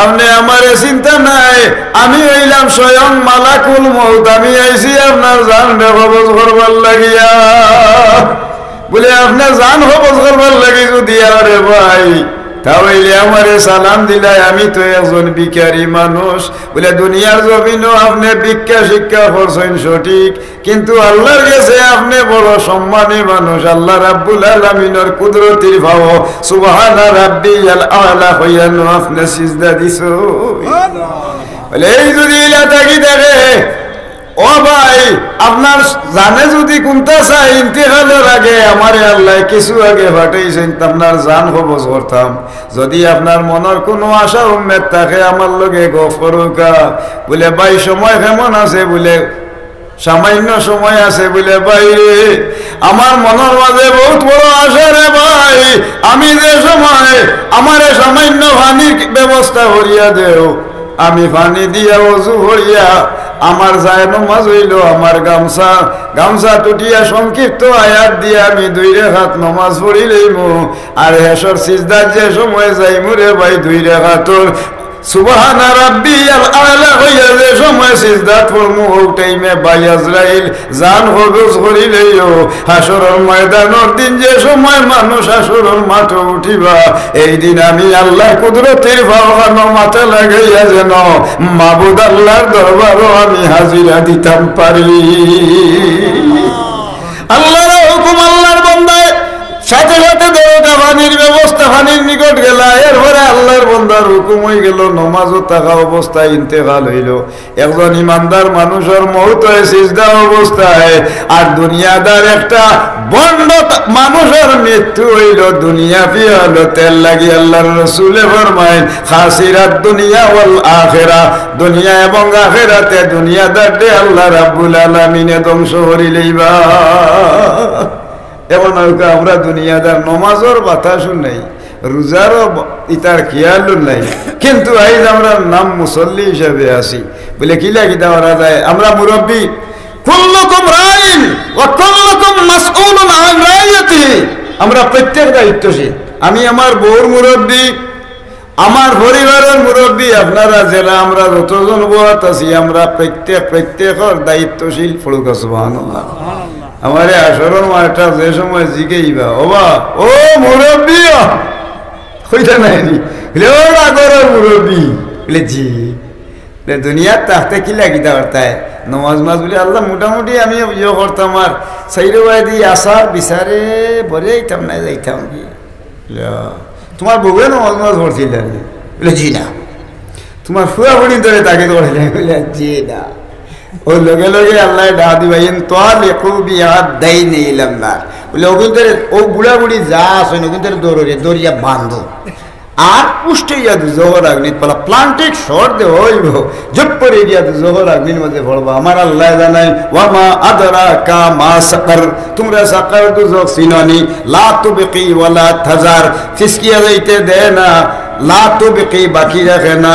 আপনি আমারে চিন্তা নাই আমি হইলাম স্বয়ং মালাকুল মউত আমি আইছি আপনার জান কবজ করবার লাগিয়া বলে আপনার জান কবজ করবার লাগি যদি আরে ভাই তাহলে আমারে সালাম দিলাই আমি তো একজন ভিখারি মানুষ বলে দুনিয়ার জমিনও আপনি ভিক্ষা শিক্ষা করছেন সঠিক কিন্তু আল্লাহর কাছে আপনি বড় সম্মানী মানুষ আল্লাহ রাব্বুল আলামিনের কুদরতির ভাব সুবহানা রাব্বিয়াল আলা হইয়ানো আপনি সিজদা দিছো বলে এই যদি ইলা থাকি দেখে ও ভাই আপনার জানে যদি কোনটা চাই ইন্তেকালের আগে আমারে আল্লাহ কিছু আগে পাঠাইছেন আপনার জান কবজ করতাম যদি আপনার মনের কোনো আশা উম্মেদ থাকে আমার লগে গফরুকা বলে ভাই সময় কেমন আছে বলে সামান্য সময় আছে বলে বাইরে আমার মনের মাঝে বহুত বড় আশা রে ভাই আমি যে সময় আমারে সামান্য পানির ব্যবস্থা করিয়া দেও আমি পানি দিয়া ওযু করিয়া আমার যায় নমাজ হইল আমার গামছা টুটিয়া সংক্ষিপ্ত আয়াত দিয়ে আমি 2 রাকাত নমাজ পড়ি লইমু আর হেসর সিজদার যে সময় যাইমু রে ভাই 2 রাকাতর সুবহানা রাব্বিয়াল আলা হইয়া যে সময় সিজদা পড়মু ওই টাইমে ভাই আজরাইল জান কবজ করি লইও হাসরের ময়দানের দিন যে সময় মানুষ হাসরের মাঠে উঠিবা এই দিন আমি আল্লাহ কুদরতের ভাবনা মাথা লাগাইয়া যেন মাবুদ আল্লাহর দরবারও আমি হাজিরা দিতাম পারি আল্লাহর হুকুম আল্লাহর বান্দায় সাথে সাথে দেওয়া পানির ব্যবস্থা পানির নিকট গেল এরপরে আল্লাহর বান্দার হুকুম হয়ে গেল নমাজও থাকা অবস্থায় ইন্তেকাল হইল একজন ইমানদার মানুষের মউত হয়ে সিজদা অবস্থায় আর দুনিয়াদার একটা বন্ড মানুষের মৃত্যু হইল দুনিয়া ফিয়াল তেল লাগি আল্লাহর রাসূলে ফরমায়েন খাসিরাত দুনিয়া ওয়াল আখিরা দুনিয়া এবং আখিরাতে দুনিয়াদারকে আল্লাহ রাব্বুল আলামিনে ধ্বংস করি লইবা এমন আমরা দুনিয়াদার নমাজের বাতাসও নাই রোজারও ইতার খেয়ালও নাই কিন্তু আইজ আমরা নাম মুসল্লি হিসাবে আছি বলে কি লাগি দেওয়া যায় আমরা মুরব্বী কুল্লুকুম রাইন ওয়া কুল্লুকুম মাসউলুন আন রাইয়াতিহি আমরা প্রত্যেক দায়িত্বশীল আমি আমার বউর মুরব্বী আমার পরিবারের মুরব্বী আপনারা জেলা আমরা যতজন বহাত আছি আমরা প্রত্যেকের দায়িত্বশীল পড়ুক সুবহানাল্লাহ আমারে আসরের মাঠটা যে সময় জিগেইবা ওবা ও মুরব্বী হইতা নাই ও আগরের মুরব্বী বলে জি দুনিয়ার তাহতে কি লাগি দেওয়ারতায় নমাজ মাজ বলে আল্লাহ মোটামুটি আমি ইয়ে করতাম আর সাইরে বাদি আসার বিচারে ভরে যাইতাম না যাইতাম কি তোমার বউয়ে নমাজ মাজ পড়ছিল বলে জি না তোমার ফুয়া ফুড়ি ধরে তাকে দৌড়াইলে বলে জি না ওই লগে লগে আল্লাহ ডা দিবাইন তালিকু বিয়াদাইনি ইলান্নার বলে ওগুনদের ও বুড়া বুড়ি যা আছে ওগুনদের দরিয়া বাঁধো আর উষ্টে ইয়া জোহর আগ্নিত পালা প্লান্টেক শর্ট দে হইব জব করে গিয়া জোহর আগ্নির মধ্যে পড়বা আমার আল্লাহ জানাই ওয়ামা আদরাকা মা সাকার তোমরা সাকার দুজক সিনানি লা তুবকি ওয়ালা তাজার ফিসকিয়া যাইতে দে না লা তুবকি বাকি রাখে না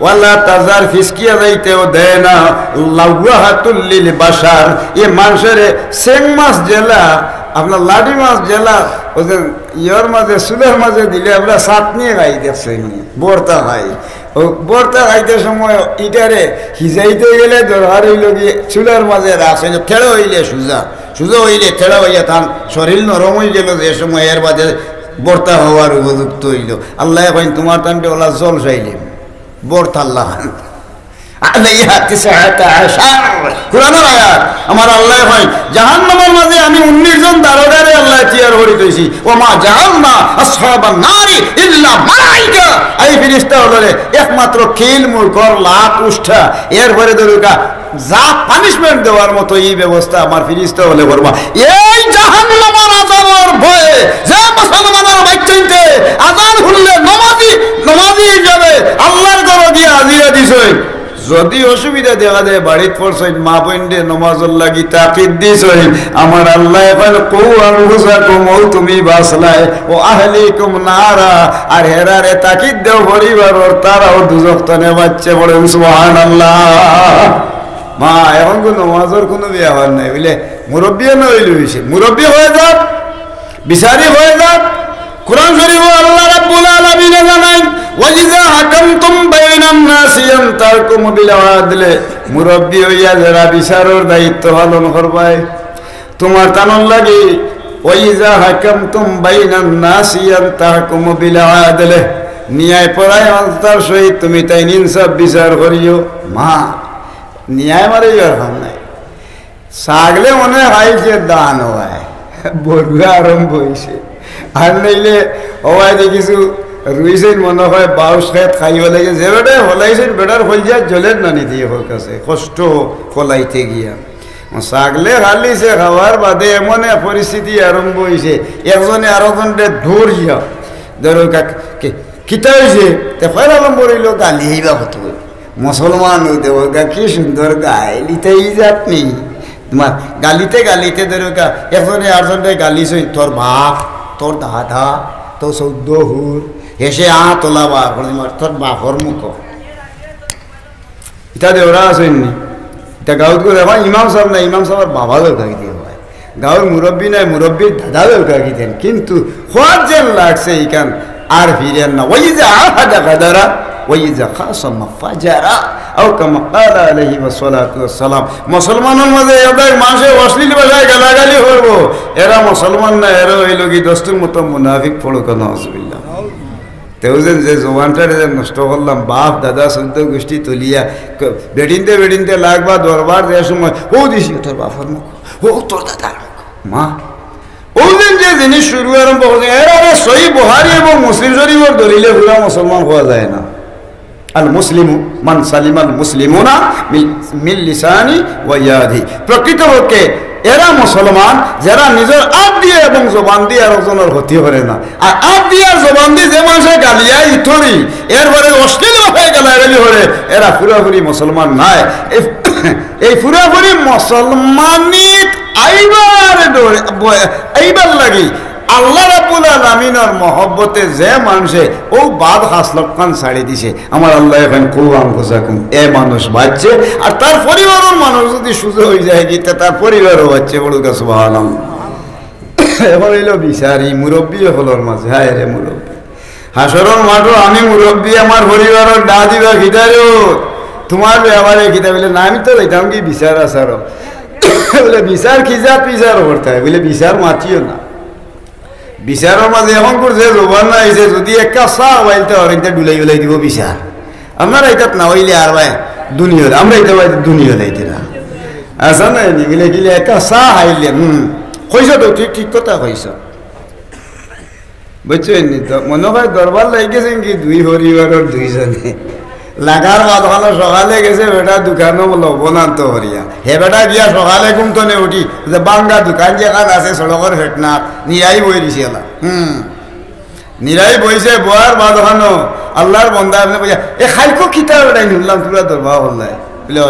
ওয়ালা তাজার ফিসকিয়া যাইতেও দেয় না লাওয়াহাতুল লিল বাশার এ মানুষের সেং মাছ জেলা আপনার লাডি মাছ জেলা ওদের ইয়র মাঝে চুলের মাঝে দিলে আমরা চাটনি খাই দেখছেন বর্তা খাই ও বর্তা খাইতে সময় ইটারে সিজাইতে গেলে দরকার হইল গিয়ে চুলের মাঝে রাখছে ঠেড়ো হইলে সুজা সুজা হইলে ঠেড়া হইয়া তান শরীর নরম হয়ে গেল যে সময় এর বাদে বর্তা হওয়ার উপযুক্ত হইল আল্লাহ কইন তোমার টানটে ওলা জল চাইলেন বর্তা আল্লাহ আলাইহা 19 কুরআনের আয়াত আমার আল্লাহ কয় জাহান্নামের মাঝে আমি 19 জন দারোগারে আল্লাহ তৈয়ার করে দিয়েছি ওয়া মা জাআলনা আসহাবান নারি ইল্লা মালাইকা এই ফেরেশতা হলো একমাত্র খিল মুরকর লাখ উষ্ঠা এরপরে দরুকা যা পানিশমেন্ট দেওয়ার মতো এই ব্যবস্থা আমার ফেরেশতা হলে করবা এই জাহান্নামের আযাবের ভয়ে যে মুসলমানের বাচ্চাইতে আযান হলে নমাজি যাবে আল্লাহর ঘরে দিয়ে হাজিরা দিছই যদি অসুবিধা দেখা যায় বাড়িতে পড়ছেন মা বোনডে নমাজের লাগি তাকিদ দিছই আমার আল্লাহ এখন কৌ আনফুসাকুম ও তুমি বাসলাই ও আহলিকুম নারা আর হেরারে তাকিদ দেও পরিবারের তারাও দুজক তনে বাচ্চা বলেন সুবহানাল্লাহ মা এখন কোন নমাজের কোনো ব্যবহার নাই বুঝলে মুরব্বিও নইল হইছে মুরব্বি হয়ে যাক বিচারি হয়ে যাক কুরআন শরীফ আল্লাহ রাব্বুল আলামিন জানান ওয়াইজা হাকামতুম বাইনান নাসি আন তাহকুমু বিল আদল মুরব্বি হইয়া যারা বিচারের দায়িত্ব পালন করবাই তোমার তানন লাগি ওয়াইজা হাকামতুম বাইনান নাসি আন তাহকুমু বিল আদল ন্যায় পরায় অন্তর সহিত তুমি তাই ইনসাফ বিচার করিও মা ন্যায় মারে আর নাই সাগলে মনে হয় যে দান হয় বড়ুয়া আরম্ভ হয়েছে আর নইলে হওয়ায় দেখিছো রুইছেন মনে হয় বাউস খেত খাইব লাগে যে বেটা হলাইছেন বেটার হল যায় জলের নানি দিয়ে হোক আছে কষ্ট ফলাইতে গিয়া ছাগলে হালিছে খাওয়ার বাদে এমন পরিস্থিতি আরম্ভ হয়েছে একজনে আরেকজনকে ধরিয়া ধরো কিতা হয়েছে তেফার আরম্ভ রইল গালি হইবা হতো মুসলমান হইতে গা কি সুন্দর গাইলিতেই যাতনি তোমার গালিতে গালিতে ধরো একজনে আরেকজনকে গালিছে তোর বাপ তোর দাদা তোর 14 হুর হেসে তোলাবার তোর বাপর মুখ এটা দেওরা আসেননি এটা গাঁত করে এখন ইমাম সাহেব না ইমাম সাহেবের বাবা দরকারি দিয়ে হয় গাঁর মুরব্বী নাই মুরব্বীর দাদা দরকারি দেন কিন্তু খোয়ার যেন লাগছে এইখান আর ফিরেন না ওই যে আহাদা গাদারা ওই যে খাসমা ফাজারা আও কামা ক্বালা আলাইহি ওয়াসসালাতু ওয়াসসালাম মুসলমানের মধ্যে এবার মাসে অশ্লীল ভাষায় গালাগালি করব এরা মুসলমান না এরা হইল কি দস্তুর মতো মুনাফিক পড়ুক নাউযুবিল্লাহ তেউজেন যে জওয়ানটারে নষ্ট করলাম বাপ দাদা 14 গোষ্ঠী তুলিয়া বেডিনতে লাগবা দরবার যে সময় ও দিছি তোর বাপর মুখ ও তোর দাদার মুখ মা ওদিন যে জিনিস শুরু আরম্ভ হয়েছে এরা সহি বুখারী এবং মুসলিম শরীফের দলিলে পুরা মুসলমান হওয়া যায় না আল মুসলিমু মান সালিমাল মুসলিমুনা মিন লিসানি ওয়া ইয়াদি প্রকৃতপক্ষে এরা মুসলমান যারা নিজের আপ দিয়ে এবং জবান দিয়ে আরেকজনের ক্ষতি করে না আর আপ দিয়ে আর জবান দিয়ে যে মানুষের গালিয়া ইথরি এরপরে অশ্লীল ভাবে গালাগালি করে এরা পুরাপুরি মুসলমান নাই এই পুরাপুরি মুসলমানিত আইবার লাগি আল্লাহ রাব্বুল আলামিনের মহব্বতে যে মানুষে ও বাদ হাসলকান ছাড়ি দিছে আমার আল্লাহ এখন কুয়াম কুসাকুম এ মানুষ বাঁচছে আর তার পরিবারের মানুষ যদি সুযোগ হয়ে যায় গীতা তার পরিবারও বাঁচছে বড়ুকা সুবহানাল্লাহ এখন হইল বিচারি মুরব্বী হলোর মাঝে হায় রে মুরব্বী হাসরের মাঠও আমি মুরব্বী আমার পরিবারের ডা দিবা খিদারো তোমার ব্যাপারে খিদা বলে না আমি তো লইতাম কি বিচার আসার বলে বিচার খিজা পিজার করতে হয় বলে বিচার মাতিও না বিচারের মাঝে এমন করছে জবান না হয়েছে যদি একটা চা হইতে অনেকটা ডুলাই দিব বিচার আপনারা এটাত না হইলে আর ভাই দুনিয়া আমরা এটা ভাই দুনিয়া লাইতে না আসা নাই নিগিলে গিলে একটা চা হাইলে কইস তো ঠিক কথা কইস বুঝছেন নি তো মনে হয় দরবার লাগেছেন কি দুই পরিবারের দুইজনে লাগার বাদ হলো সকালে গেছে বেটা দোকানও লবণ আনতে হরিয়া হে বেটা গিয়া সকালে ঘুমতনে উঠি যে বাঙ্গা দোকান যেখান আছে সড়কের ফেটনা নিরাই বই দিছে এলা নিরাই বইছে বয়ার বাদ হলো আল্লাহর বন্দা আপনি বইয়া এ খাইকো খিতা বেটাই নিলাম পুরা দরবা বললাই বলে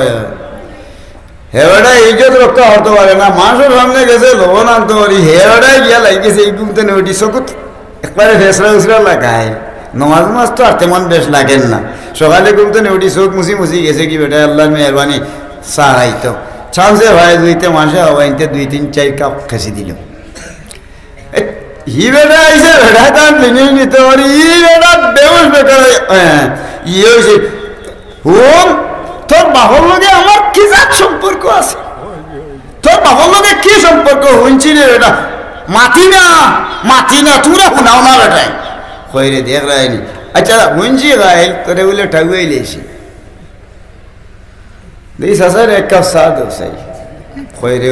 হে বেটা ইজ্জত রক্ষা হতে পারে না মানুষের সামনে গেছে লবণ আনতে পারি হে বেটাই গিয়া লাগিয়েছে এই ঘুমতনে উঠি চকুত একবারে ফেসরা উসরা লাগায় নমাজ মাস তো আর তেমন বেশ লাগেন না সকালে ঘুমতে উঠি চোখ মুছি মুছি গেছে কি বেটা আল্লাহর মেহরবানি চা খাইতো ছানছে ভাই দুইতে মাসে হওয়াইতে 2-3-4 কাপ খেসি দিল হি বেটা আইসে বেটা তার লিনে নিতে পারি ই বেটা বেউস বেকার ইয়ে হয়েছে হুম তোর বাবার লগে আমার কি জাত সম্পর্ক আছে তোর বাবার লগে কি সম্পর্ক হইছি রে বেটা মাতি না তোরা শোনাও না বেটাই কইরে দেখ রায়নি আচ্ছা মুঞ্জি গাইল তোরে বলে ঠাগুয়াই লেছি দিস আসার এক কাপ চা দো সাই কইরে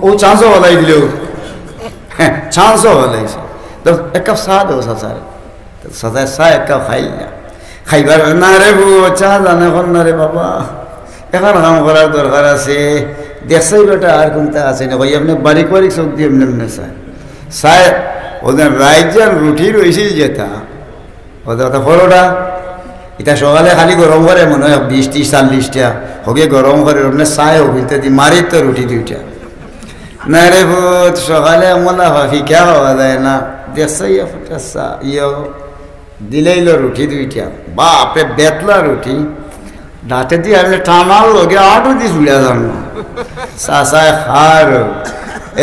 ও চান্সও হলাই দিল হ্যাঁ চান্সও হলাইছে তো এক কাপ চা দো সাসার সাসার চা এক কাপ খাইল না খাইবার না রে বউ চা জানে এখন না রে বাবা এখন কাম করার দরকার আছে দেখছাই বেটা আর কোনটা আছে না কই আপনি বারিক বারিক চোখ দিয়ে এমনি চায় চায় ওদের রাইজার রুটি রয়েছিল যেটা ওদের পরোটা এটা সকালে খালি গরম করে মনে হয় 20-40টা হোকে গরম করে ওখানে চায় হোক ইত্যাদি মারি তো রুটি 2টা না রে ভূত সকালে মোলা ফিকা হওয়া যায় না দেখছে ইয়ে দিলেইল রুটি 2টা বাপরে বেতলা রুটি দাঁতে দিয়ে আমি টানার লগে আটও দিয়ে চুলিয়া যান না চাচায় খার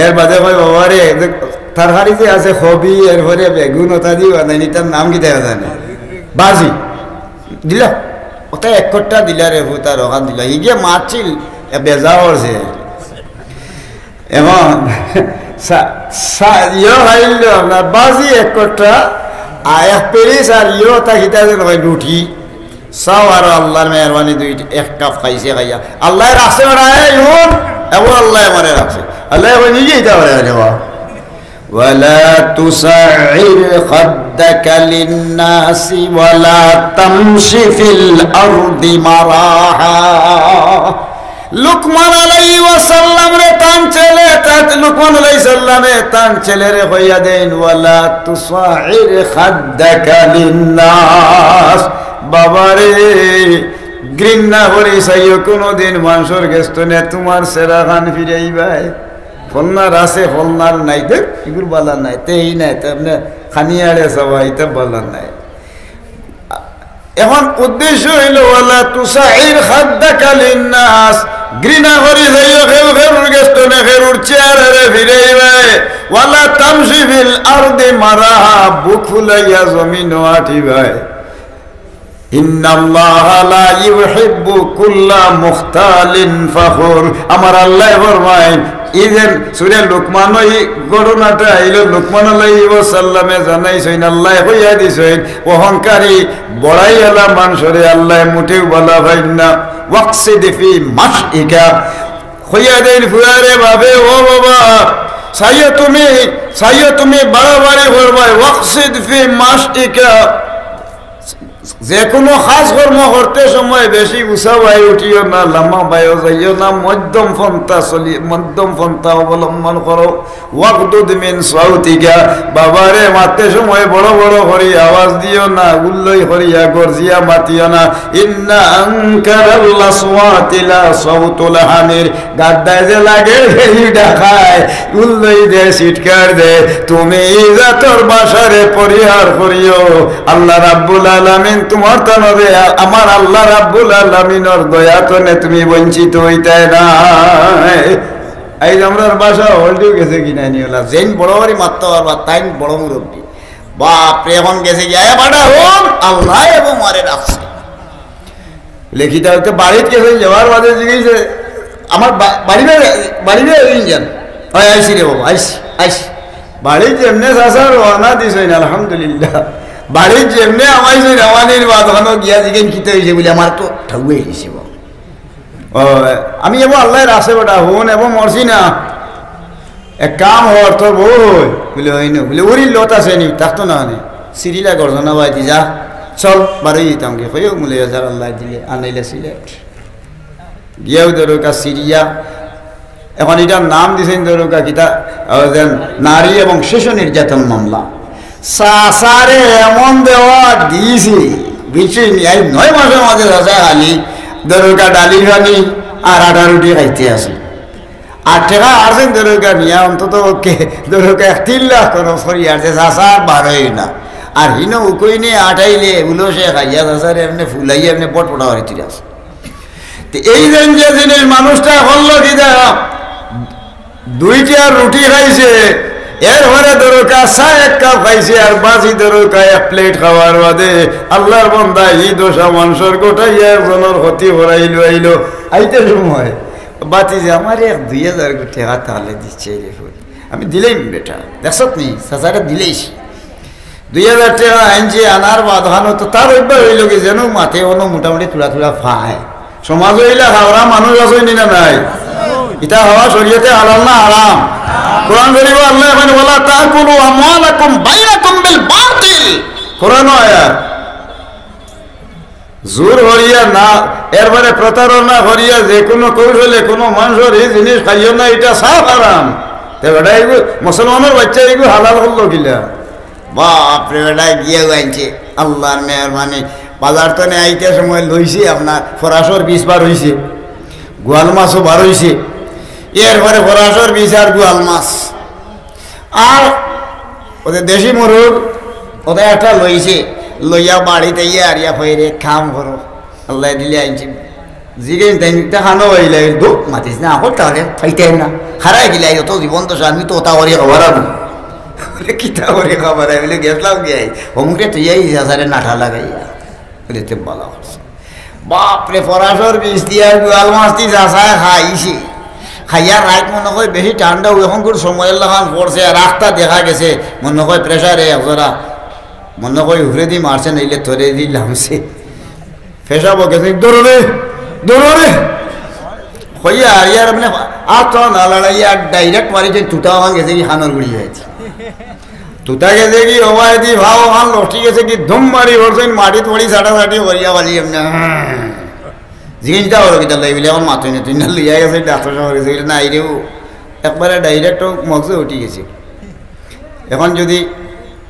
এর বাদে কই বাবা রে তরকারি যে আছে হবি এরপরে বেগুন ওটা দিয়ে বানাইনি তার নাম কি দেখা জানে বাজি দিল ওটা 1 কট্টা দিলা রে তার ওখান দিল ই গিয়ে মাছিল বেজা করছে এবং ইয়ে খাইল আপনার বাজি 1 কট্টা আর 1 পেরিস আর ইয়ে তা খিতা রুটি চাও আর আল্লাহর মেহরবানি 1 কাপ খাইছে খাইয়া আল্লাহ রাখছে এবং আল্লাহ আমারে রাখছে আল্লাহ নিজেই তা করে নেওয়া ولا تصعر خدك للناس ولا تمشي في الأرض مراحا লুকমান আলাইহি ওয়াসাল্লাম রে তান ছেলে লুকমান আলাইহিস সালামে তান ছেলে রে হইয়া দেন ওয়ালা তুসাইর খাদ্দাকা লিন্নাস বাবারে ঘৃণা করে সাইও কোনদিন মানুষের গেস্তনে তোমার সেরা খান ফিরাইবাই ফলনার আছে ফলনার নাই দেখ এগুলো বলার নাই তেই নাই তেমনি খানিয়াড়ে সবাই তো বলার নাই এখন উদ্দেশ্য হইল ওয়ালা তুসাইর খাদ্দাকা লিন্নাস ঘৃণা করি যাইও খেরুর গেস্তনে খেরুর চেয়ারে ফিরাইবাই ওয়ালা তামশি ফিল আরদি মারাহা বুক ফুলাইয়া জমিন আঠিবাই ইন্নাল্লাহা লা ইউহিব্বু কুল্লা মুখতালিন ফখুর আমার আল্লাহ ফরমায় ইদেন সূরা লুকমানই ঘটনাটা আইলো লুকমান আলাইহিস সালামে জানাইছেন আল্লাহ কইয়া দিছেন অহংকারী বড়াইয়ালা মানুষরে আল্লাহ মুঠেও বলা হয় না ওয়াকসিদ ফি মাশইকা কইয়া দেন ফুয়ারে ভাবে ও বাবা সাইয়া তুমি বাড়াবাড়ি করবা ওয়াকসিদ ফি মাশইকা যে কোনো খাস কর্ম করতে সময় বেশি উঁচা বাই উঠিও না লাম্বা বায়ু যাইও না মধ্যম পন্থা অবলম্বন করো ওয়াকদুদ মিন সাউতিকা বাবারে মারতে সময় বড় বড় করি আওয়াজ দিও না উল্লই করিয়া গর্জিয়া মাতিও না ইন্না আনকারাল আসওয়াতি লা সাউতুল হামির গাদ্দায় যে লাগে এই ডাকায় উল্লই দে চিৎকার দে তুমি ইজাতর বাসারে পরিহার করিও আল্লাহ রাব্বুল আলামিন তোমার তনবে আমার আল্লাহ রাব্বুল আলামিনের দয়া তনে তুমি বঞ্চিত হইতে না এই আমরার বাসা হলটিও গেছে কিনা নিওলা যেন বড় বড় মারতে পারবা তাই বড় মুরব্বী বাপরে এখন গেছে কি আয়া বাড়া হোম আল্লাহ এবং মারে রাখছে লেখিতা হইতে বাড়িতে গেছে যাওয়ার বাদে জিজ্ঞেসে আমার বাড়িতে ইঞ্জান হয় আইসি রে বাবা আইসি বাড়ির যেমনে চাষা রওনা দিছেন আলহামদুলিল্লাহ বাড়ির যেমনি আমাইছে রওয়ানির বাদ ওখানে গিয়া জিজ্ঞেস খিতে হয়েছে বলে আমার তো ঠাউয়ে গেছে আমি এবং আল্লাহর আসে বেটা হন এবং মরছি না এক কাম হর তোর বই বলে হয় না বলে ওরই লত আছে নি তাক তো না সিরিলা গর্জনা বাই যা চল বারোই যেতাম কি হয়েও মূল্য হাজার আল্লাহ দিলে আনাইলে সিলেট গিয়েও দরকা সিরিয়া এখন এটার নাম দিয়েছেন দরকা কিতা নারী এবং শিশু নির্যাতন মামলা সাসারে এমন দেওয়া দিয়েছি বিচি 9 মাসের মাঝে চাষা খালি দরকা ডালি খানি আর আটা রুটি খাইতে আসি 8 টাকা আসেন দরকা নিয়ে অন্তত ওকে দরকা 3 লাখ খরচ করি আসছে চাষা আর বারোই না আর হিনো উকই নিয়ে আটাইলে উলসে খাইয়া চাষারে এমনি ফুলাইয়া এমনি পটপটা হরিতে আসে এই যে জিনিস মানুষটা হলো কি দেখা 2টা রুটি খাইছে এরপরে দরকা 1 কাপ খাইছে আর বাজি দরকা 1 প্লেট খাওয়ার বাদে আল্লাহর বান্দা এই দোষা মানুষের গোটাইয়া একজনের ক্ষতি হরাইলো আইলো আইতে সময় বাতি যে আমার 2000 টাকা তাহলে দিচ্ছে রে ফুল আমি দিলেই বেটা দেখছত নি সাসারে দিলেই 2000 টাকা আনছে আনার বাদ হানো তো তার অভ্যাস হইল কি যেন মাথে অন্য মোটামুটি তুলা ফায় সমাজ হইলে হাওড়া মানুষ আছে নি না নাই এটা হওয়া শরীয়তে হালাল না হারাম কোরআন শরীফে আল্লাহ মানে বলা তাকুলু আমওয়ালাকুম বাইনাকুম বিল বাতিল কোরআন আয়াত জোর হরিয়া না এরপরে প্রতারণা হরিয়া যে কোনো কৌশলে কোনো মানুষের এই জিনিস খাইও না এটা সাফ হারাম তে বেটা এগু মুসলমানের বাচ্চা এগু হালাল হলো কিলা বাপরে বেটা গিয়ে গাইছে আল্লাহর মেহরবানি বাজার তো আইতে সময় লইছে আপনার ফরাসর 20 বার হয়েছে গোয়াল মাছও বার হয়েছে এরপরে ফরাসর 20 আর গোয়াল মাছ আর ওদের দেশি মুরগ ওদের একটা লইছে লইয়া বাড়িতে ইয়ে আর ইয়া ফেরে খাম করো আল্লাহ দিলে আইছি জিগেন তাই খানো হইলে দুঃখ মাতিস না এখন তাহলে খাইতে না হারাই গেলে অত জীবন তো আমি তো ওটা করে খাবার আবো বলে কিতা করে খাবার বলে গেছলাম গিয়ে অমুকে তুই এই হাজারে নাঠা লাগাইয়া বলেতে বলা হচ্ছে বাপরে ফরাসর 20 দিয়া গোয়াল মাছ দি যাচায় খাইছি খাইয়া রাত মনে হয় বেশি ঠান্ডা এখন করে সময়ের লাগান পড়ছে রাস্তা দেখা গেছে মনে হয় প্রেশারে একজোড়া মনে হয় উফরে দি মারছে নাইলে ধরে দি লামছে ফেসাবো গেছে দৌড়ে হইয়া আর ইয়ার মানে আর তো না লড়াইয়া ডাইরেক্ট মারিছে তুতা ভাঙ গেছে কি খানোর গুড়ি হয়েছে তুতা গেছে কি হওয়ায় দি ভাও হান লটি গেছে কি ধুম মারি ভরছেন মাটি থোড়ি ছাটাছাটি হরিয়া বালি এমনি জিনিসটা হলো কিতা লই বলে এখন মাথুই না তুই না লইয়া গেছে ডাক্তার সাহেব গেছে নাই রেও একবারে ডাইরেক্ট মগজে উঠি গেছে এখন যদি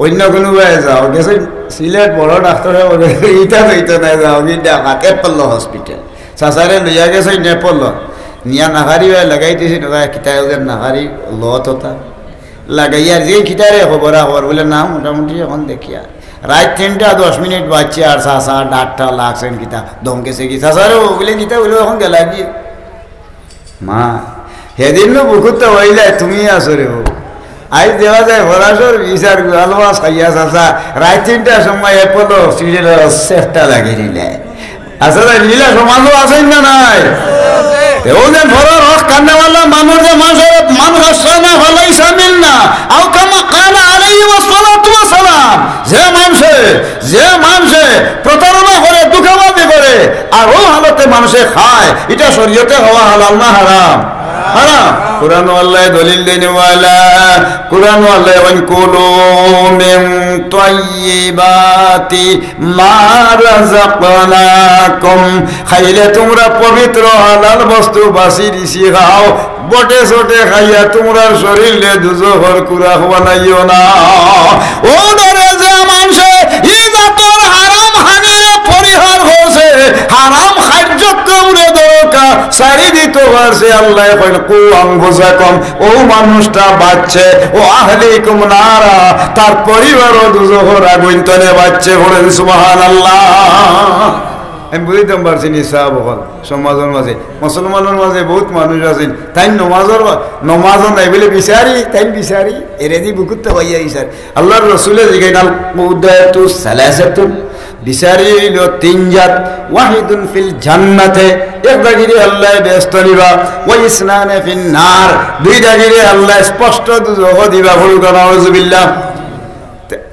অন্য কোনো যাও গেছে সিলেট বড় ডাক্তার ইটা হইতো না যাও কি ডাকা এপল হসপিটাল চাচারে লইয়া গেছে নেপল নিয়া নাহারি লাগাই দিয়েছি কিতা নাহারি লত হতা লাগাইয়া যে কিতারে খবর খবর বলে না মোটামুটি এখন দেখিয়া রাত 3টা 10 মিনিট বাচ্চা আর চাষা ডাক্তার লাগছেন কিতা দমকেছে কি চাষারে বলে কিতা বলে এখন গেলা কি মা সেদিন বহুত তো হইলে তুমি আসো রে আজ দেওয়া যায় ফরাসর 20 আর গোয়াল মাছ খাইয়া চাষা রাত 3টার সময় এপলো সিরিয়ালের চেষ্টা লাগিয়ে দিলে আসলে লীলা সমাজও আছেন না নাই ওদের ভরার হক কান্নাওয়ালা মানুষ যে মানুষ আসনা হলাই সামিল না আও কামা কালা আলাইহি ওয়াসসালাতু ওয়াসসালাম যে মানুষে প্রতারণা করে দুঃখবাদী করে আর ও হালতে মানুষে খায় এটা শরীয়তে হওয়া হালাল না হারাম হারাম কুরআন আল্লাহ দলিল দেনে ওয়ালা কুরআন আল্লাহ ওয়ান কুলু মিন তাইয়্যিবাতি মা রাযাকনাকুম খাইলে তোমরা পবিত্র হালাল বস্তু বাসি দিছি খাও বটে ছোটে খাইয়া তোমরা শরীরে দুজখর কুরা বানাইও না ও দরে যে মানুষে এই জাতর হারাম হানিরে পরিহার হইছে হারাম খাদ্য কমরে দরকার সারি দিত পারছে আল্লাহ কইল কু আনফুসাকুম ও মানুষটা বাচ্চে ও আহলিকুম নারা তার পরিবারও দুজখর আগুন তলে বাচ্চে বলেন সুবহানাল্লাহ আমি বুঝতাম পারছি নিশা বহল সমাজের মাঝে মুসলমানের মাঝে বহুত মানুষ আছেন তাই নমাজও নাই বলে বিচারি তাই বিচারি এরে দি বুকুতে ভাইয়া ইসার আল্লাহর রসুলের জিগাই নাল মুদায়াতু সালাসাতুন বিচারি হইল 3 জাত ওয়াহিদুন ফিল জান্নাতে এক দাগিরে আল্লাহ ব্যস্ত দিবা ওয়া ইসনানে ফিন নার 2 দাগিরে আল্লাহ স্পষ্ট দুজহ দিবা বলুন নাউজুবিল্লাহ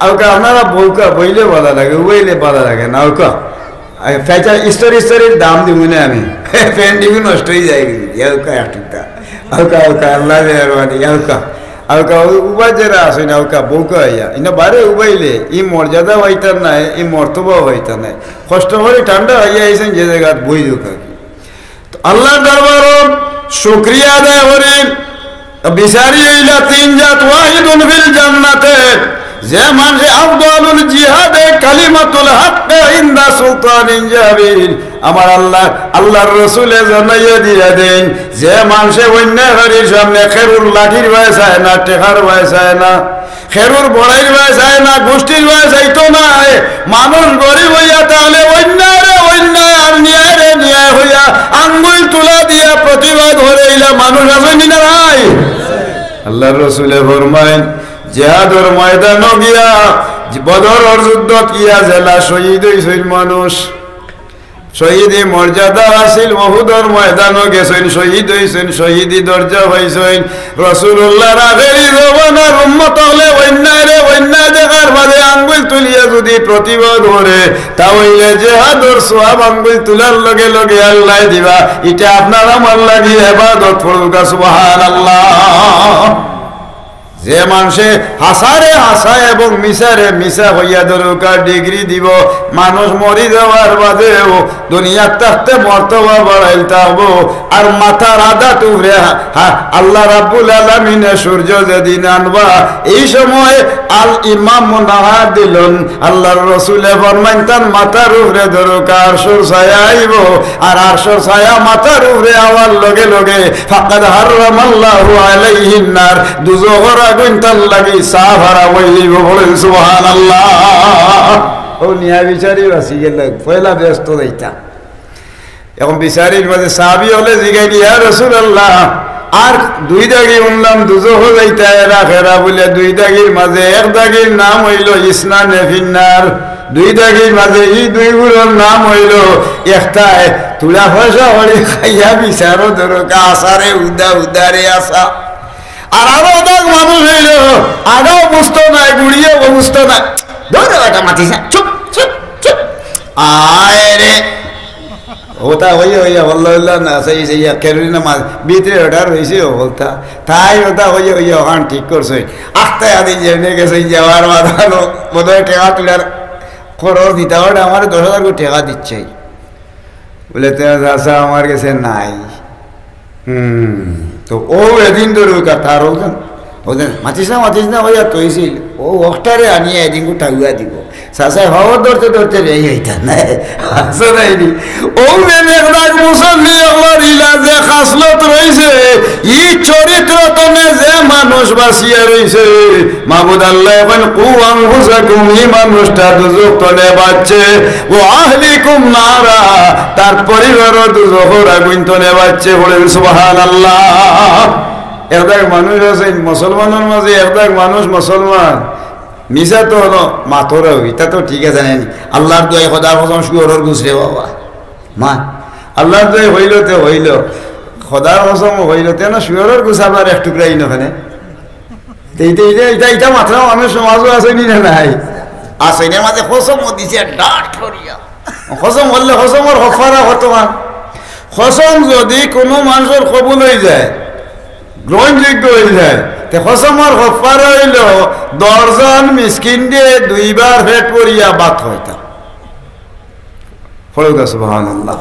আউকা আপনারা বইলে ভালো লাগে বইলে ভালো লাগে না আউকা ফ্যাচার স্টোরির দাম দিব না আমি ফ্যান দিব নষ্ট হয়ে যায় আল্লাহ মেহরবানি আউকা উবাই যারা আছে না আউকা বউকা আইয়া ইনা বারে উবাইলে ই মর্যাদা হইতার নাই ই মর্তবা হইতা নাই কষ্ট করে ঠান্ডা হইয়া আইছেন যে জায়গা বই দোকা আল্লাহ দরবার শুকরিয়া আদায় করে বিচারি হইলা তিন জাত ওয়াহিদুন ফিল জান্নাতে যে মানুষ আফদালুল জিহাদে কালিমাতুল হক ইনদা সুলতানিন জাবির আমার আল্লাহর রাসূলে জানাইয়া দিয়া দেন যে মানুষ অন্যায় হরির সামনে খেরুর লাঠির ভয় চায় না টেকার ভয় চায় না খেরুর বড়াইর ভয় চায় না গোষ্ঠীর ভয় চাইতো না মানুষ গরিব হইয়া তাহলে অন্যায় আর ন্যায় হইয়া আঙ্গুল তুলা দিয়া প্রতিবাদ হইলা মানুষ আসেনি না ভাই আল্লাহর রাসূলে ফরমায়েন জিহাদের ময়দানে গিয়া বদরের যুদ্ধ কিয়া জেলা শহীদ হইছিল মানুষ শহীদি মর্যাদা আসিল উহুদের ময়দানে গেছেন শহীদ হইছেন শহীদি দরজা পাইছেন রাসূলুল্লাহর আখেরি জমানার উম্মত হলে অন্যায় দেখার বাদে আঙ্গুল তুলিয়া যদি প্রতিবাদ করে তাহলে জিহাদের সওয়াব আঙ্গুল তুলার লগে লগে আল্লাহ দিবা এটা আপনার আমার লাগি ইবাদত করুকা সুবহানাল্লাহ যে মানুষে হাসারে হাসা এবং মিশারে মিশা হইয়া দরকার ডিগ্রি দিব মানুষ মরি যাওয়ার বাদেও দুনিয়ার থাকতে মর্তবা বাড়াইল থাকবো আর মাথার আদা টুকরে আল্লাহ রাব্বুল আলামিনে সূর্য যেদিন আনবা এই সময় আল ইমাম মুনাহা দিলেন আল্লাহর রাসূলে ফরমান তার মাথার উপরে দরকার আরশের ছায়া আইব আর আরশের ছায়া মাথার উপরে আওয়ার লগে লগে ফাকাদ হারামাল্লাহু আলাইহিন নার দুজখর আগুন তার লাগি সাহারা হইব বলেন সুবহানাল্লাহ ও নিয়া বিচারি বাসি গেল পয়লা ব্যস্ত যাইতা এখন বিচারির মাঝে সাহাবী হলে জিগাইলি ইয়া রাসূলুল্লাহ আর দুই দাগি উনলাম দুজহ যাইতা এরা খেরা বলে দুই দাগির মাঝে এক দাগির নাম হইল ইসনানে ফিন্নার দুই দাগির মাঝে এই দুই গুলোর নাম হইল একটায় তুলা পয়সা হলে খাইয়া বিচারও দরকার আসারে উদারে আসা আর আরো দাগ মানুষ হইল আগাও বুঝতো না গুড়িয়ে বুঝতো না ধরে ওটা মাতিস চুপ চুপ চুপ আয় রে ওটা হইয়া বললো না সেই সেই কেরোলিনা মাছ ভিতরে ওটার হয়েছে বলতা তাই ওটা হইয়া ওখান ঠিক করছে আস্তে আদিন জেনে গেছে যাওয়ার মাথানো বোধহয় টেকা তুলার খরচ দিতে ওটা আমার 10,000 করে টেকা দিচ্ছে বলে আচ্ছা আমার কাছে নাই তো ও এদিন ধরে তার ওদের মাতিস না হইয়া তৈছিল ও অক্টারে আনিয়ে এদিন ঠাগুয়া দিব সাসাই হওয়ার ধরতে রেই হইতা নাই আসে নাইনি ও মেঘরাজ মুসল্লি আল্লাহর ইলাজে খাসলত রইছে ই চরিত্র তনে যে মানুষ বাসিয়া রইছে মাহমুদ আল্লাহ এখন কু আনফুসাকুম ই মানুষটা দুজক তনে বাঁচছে ও আহলিকুম নারা তার পরিবারও দুজকের আগুন তনে বাঁচছে বলে সুবহানাল্লাহ একদাক মানুষ আছে মুসলমানের মাঝে একদাক মানুষ মুসলমান মিশা তো হলো মাথরা এটা তো ঠিক আছে জানেন আল্লাহর দোয়াই খোদার কসম শুয়োরের গুছরে বাবা মা আল্লাহর দোয়াই হইল তে হইল খোদার কসম হইল তে না শুয়োরের গুছ আপনার এক টুকরাই নখানে এটা মাত্রা মানুষ সমাজও আসেনি না নাই আসেনি মাঝে কসম দিছে ডাট করিয়া কসম বললে কসমর হফারা হতমান কসম যদি কোনো মানুষের কবুল হয়ে যায় গ্রহণযোগ্য হয়ে যায় তে কসমর হফার হইল 10 জন মিসকিন দিয়ে 2 বার পেট পরিয়া বাত হইতা ফলকা সুবহানাল্লাহ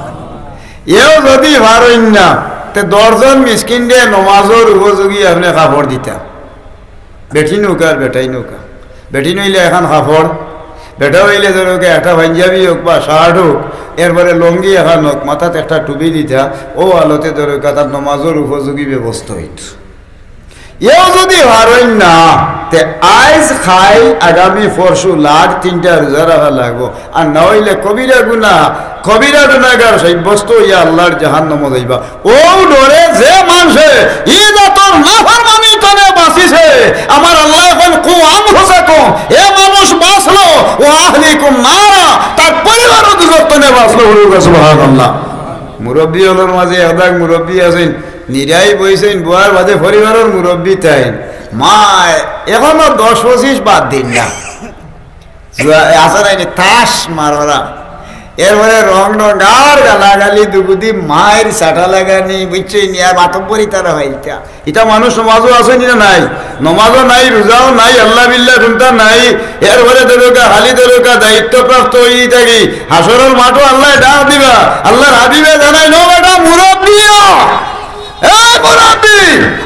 এও যদি ভারইন না তে 10 জন মিসকিন দিয়ে নমাজের উপযোগী আপনি কাপড় দিতা বেটি নৌকা আর বেটাই নৌকা বেটি নইলে এখন কাপড় বেটা হইলে ধরোকে একটা পাঞ্জাবি হোক বা শার্ট হোক এরপরে লঙ্গি এখন হোক মাথাতে একটা টুপি দিতা ও আলোতে ধরোকা তার নমাজের উপযোগী ব্যবস্থা হইত এও যদি হারইন না তে আইজ খাই আগামী পরশু লাখ 3টা রোজা রাখা লাগবো আর না হইলে কবিরা গুনাহগার সাব্যস্ত হইয়া আল্লাহর জাহান্নামে যাইবা ও ডরে যে মানুষে ইজাতর নাফরমানি তনে বাঁচিছে আমার আল্লাহ এখন কু আনফুসাকুম এ মানুষ বাঁচলো ও আহলিকুম নারা তার পরিবারও দুজক তনে বাঁচলো সুবহানাল্লাহ মুরব্বী হলোর মাঝে একদাক মুরব্বী আছেন নিরাই বইছেন বুয়ার বাদে পরিবারের মুরব্বী তাই মা এখনো 10-25 বাদ দিন না আসা নাই তাস মাররা এরপরে রং আর গালাগালি দুগুদি মায়ের সাটা লাগানি বুঝছে নিয়ে মাতব্বরি তারা হইতা এটা মানুষ নমাজও আছে না নাই, নমাজও নাই, রোজাও নাই, আল্লাহ বিল্লাহ শুনতা নাই, এরপরে দরকা হালি দরকা দায়িত্বপ্রাপ্ত হয়ে থাকি হাসরের মাঠও আল্লাহ ডাক দিবা। আল্লাহর হাবিবে জানাই নো বেটা মুরব্বিও, এই মুরব্বি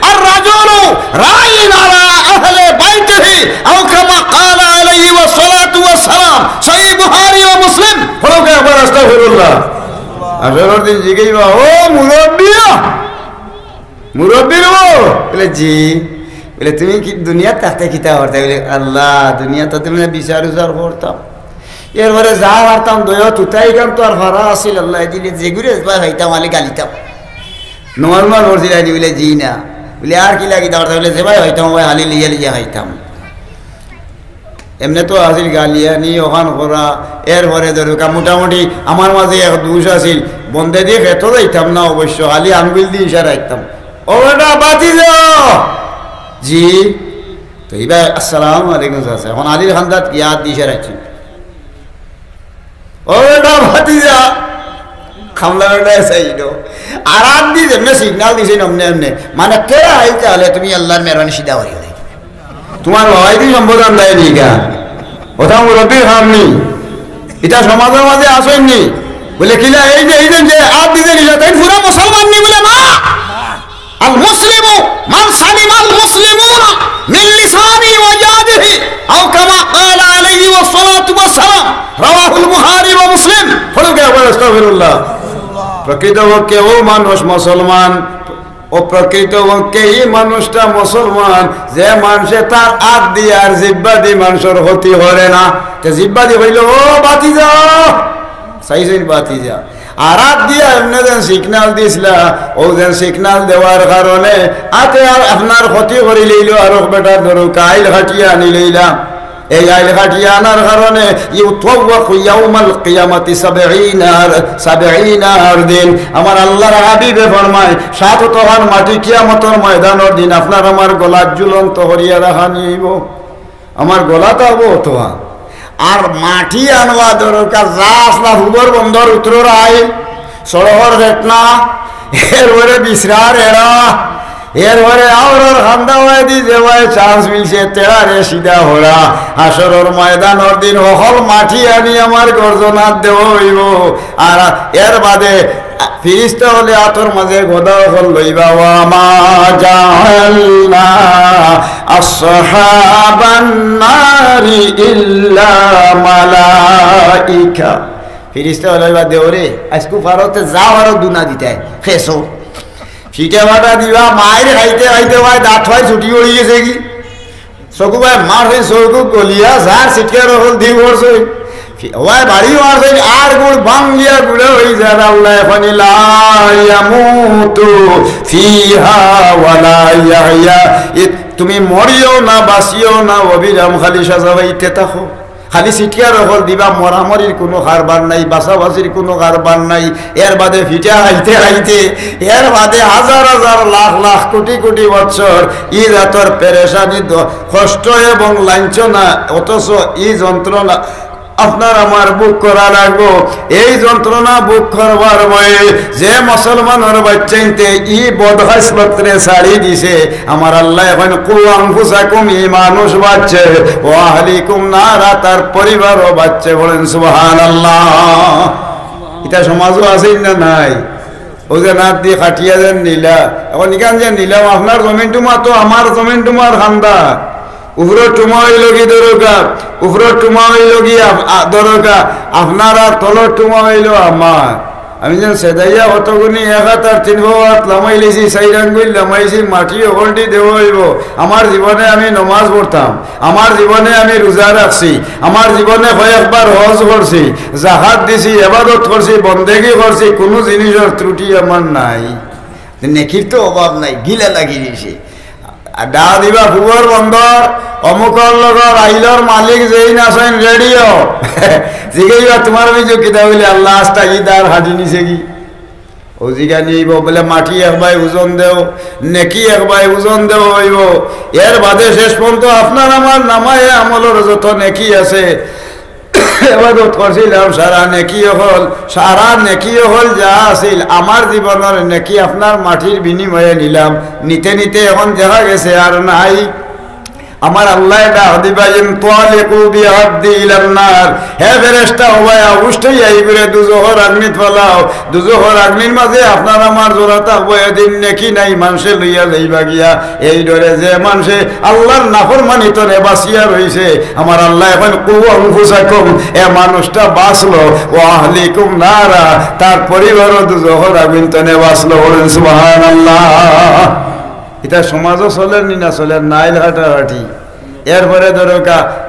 আর রাজুলু রাইন আলা আহলে বাইতিহি আও কামা ক্বালা আলাইহি ওয়াসসালাতু ওয়াসসালাম, সহিহ বুখারী ও মুসলিম। ফরকে একবার আস্তাগফিরুল্লাহ। হাসরের দিন জিগাইবা ও মুরব্বিও, মুরব্বী বলে জি, বলে তুমি কি দুনিয়া তাতে কিতা করতে? বলে আল্লাহ দুনিয়া তাতে মানে বিচার উজার করতাম, এরপরে যা পারতাম দয়া তুতাই গান তো আর ভাড়া আসিল আল্লাহ দিলে যেগুলো খাইতাম আলি গালিতাম নর্মাল করছিল বলে জি না, বলে আর কি লাগিতাম বলে যে ভাই হইতাম ভাই হালি লিয়া লিয়া খাইতাম। এমনি তো আসিল গালিয়া নি ওখান করা, এরপরে ধরুকা মোটামুটি আমার মাঝে এক দুষ আসিল, বন্ধে দিয়ে খেতো যাইতাম না অবশ্য, খালি আঙ্গুল দিয়ে ইশারা রাখতাম ও বেটা বাতি যাও জি, তো এইবার আসসালামু আলাইকুম আছে। এখন আলীর খান্দাত ইয়াদ দিয়ে ইশারা রাখছি ও বেটা বাতি যা খামলা বেটা সাইডো আর আদ দিয়ে যেমনি সিগনাল দিছে এমনি এমনি, মানে কে আইতে হলে তুমি আল্লাহর মেহরবানি সিধা করি তোমার ভাই কি সম্বোধন দেয়নি গা ওটা মুরব্বীর খামনি, এটা সমাজের মাঝে আসেননি বলে কিনা এই যে আদ দিতে নিলে তাই পুরা মুসলমান নি বলে না। আল মুসলিমু মান সালিমাল মুসলিমুনা মিন লিসানি ওয়া ইয়াদিহি আও কামা ক্বালা আলাইহি ওয়াসসালাতু ওয়াসসালাম, রাওয়াহুল বুখারী ওয়া মুসলিম। ফরকে একবার আস্তাগফিরুল্লাহ। প্রকৃতপক্ষে ও মানুষ মুসলমান, ও প্রকৃতপক্ষে এই মানুষটা মুসলমান যে মানুষে তার হাত দিয়ে আর জিহ্বা দিয়ে মানুষের ক্ষতি করে না। জিহ্বা দিয়ে বলল ও বাতি যাও চাইছেন বাতি যা, আর হাত দিয়ে এমনি যেন সিগনাল দিছিলা, ও যেন সিগনাল দেওয়ার কারণে আতে আর আপনার ক্ষতি করে লইল, আর বেটার ধরো আইল খাটিয়া আনি লইলাম, এই আইল খাটিয়া আনার কারণে ইউতাওয়াকু ইয়াউমাল কিয়ামাতি 70 দিন। আমার আল্লাহর হাবিবে ফরমায় 7 তহান মাটি কিয়ামতের ময়দানের দিন আপনার আমার গলা ঝুলন্ত করিয়া রাখা নিব, আমার গলাটা হবো তোয়া আর মাটি আনবা দরকার যা আসলা হুবর বন্দর উত্তর আই সড়কর ঘটনা, এরপরে বিশ্রার এরা, এরপরে আওরার খান্দা হয় দি যে ভাই চান্স মিলছে তেড়ারে সিধা হরা হাসরের ময়দানের দিন হল মাটি আনি আমার গর্জনাত দেব হইব। আর এর বাদে ফিরিস্তা হলে আতর মাঝে গোদা হল লইবা ওয়া মা জাআলনা আসহাবান নারি ইল্লা মালাইকা, ফিরিস্তা হইবা দেওরে আজকু ফারতে যাও আর দুনা দিতে খেসো সিটে বাটা দিবা মায়ের খাইতে খাইতে ভাই দাঁত হয় ছুটি পড়ি গেছে কি চকু ভাই মার হয়ে চকু গলিয়া যার সিটকে হল দি পড়ছে ওই বাড়ি মারছে আর গুড় বাংলিয়া গুড়ে হয়ে যায় আল্লাহ এখন লা ইয়ামুতু ফিহা ওয়ালা ইয়াহইয়া, তুমি মরিও না বাঁচিও না অবিরাম খালি সাজা হইতে থাকো, খালি সিটিয়ার হল দিবা, মরামরির কোনো কারবার নাই, বাসাবাসির কোনো কারবার নাই। এর বাদে ফিটা হাইতে হাইতে এর বাদে হাজার হাজার লাখ লাখ কোটি কোটি বছর ই রাতর পেরেশানি কষ্ট এবং লাঞ্ছনা, অথচ ই যন্ত্রণা আপনার আমার বুক করা লাগবো। এই যন্ত্রণা বুক করবার বয়ে যে মুসলমানের বাচ্চাইতে ই বদহাসলত্রে ছাড়ি দিছে আমার আল্লাহ এখন কু আনফুসাকুম, ই মানুষ বাচ্চে ও আহলিকুম নারা, তার পরিবারও বাচ্চে, বলেন সুবহানাল্লাহ। এটা সমাজও আছে না নাই? ও যে নাক দিয়ে খাটিয়া যেন নিলা, এখন ইখান যে নিলাম আপনার জমিন টুমা তো আমার জমিন টুমার খান্দা, উপরে টুমা হইল কি দরকার, উপরে টুমা হইল কি দরকার আপনার, আর তলর টুমা হইল আমার। আমি যেন সেদাইয়া কতগুনি 1 হাত আর 3 হাত লামাই লেছি, 4 আঙ্গুল লামাইছি, মাটি ওল্টি দেব হইব। আমার জীবনে আমি নমাজ পড়তাম, আমার জীবনে আমি রোজা রাখছি, আমার জীবনে কয়েকবার হজ করছি, জাকাত দিছি, ইবাদত করছি, বন্দেগি করছি, কোনো জিনিসের ত্রুটি আমার নাই, নেকির তো অভাব নাই, গিলা লাগি দিছে। ডা দিবা ফুবর বন্দর অমুকর লগর আইলর মালিক যেই নাচেন রেডিও জিগাইবা তোমার অভিযোগ কিতা বলে আল্লাহ আস্তা ইদার হাজি নিছে কি ও জিগা নিব বলে মাটি একবার ওজন দেও, নেকি একবার ওজন দেও হইব। এর বাদে শেষ পর্যন্ত আপনার আমার নামায় আমলের যত নেকি আছে এবাদত করছিলাম, সারা নেকি হল যা আছিল আমার জীবনের নেকি আপনার মাটির বিনিময়ে নিলাম, নিতে নিতে এখন দেখা গেছে আর নাই। আমার আল্লাহ ডাক দিবা ইনতালিকু বিআবদি ইলান নার, হে ফেরেশতা ওয়া অবশ্যই আইবরে দুজহর আগ্নিত ফলাও, দুজহর আগ্নির মাঝে আপনার আমার জোড়া থাকবো, এদিন নেকি নাই মানুষে লইয়া যাইবা গিয়া। এই ডরে যে মানুষে আল্লাহর নাফরমানিত নে বাঁচিয়া রইছে, আমার আল্লাহ এখন কু আনফুসাকুম, এ মানুষটা বাঁচলো, ও আহলিকুম নারা, তার পরিবারও দুজহর আগুন তনে বাঁচলো। বলেন সুবহানাল্লাহ। এটা সমাজও চলেন নি না চলেন না, আইল হাঁটাহাঁটি। এরপরে ধরো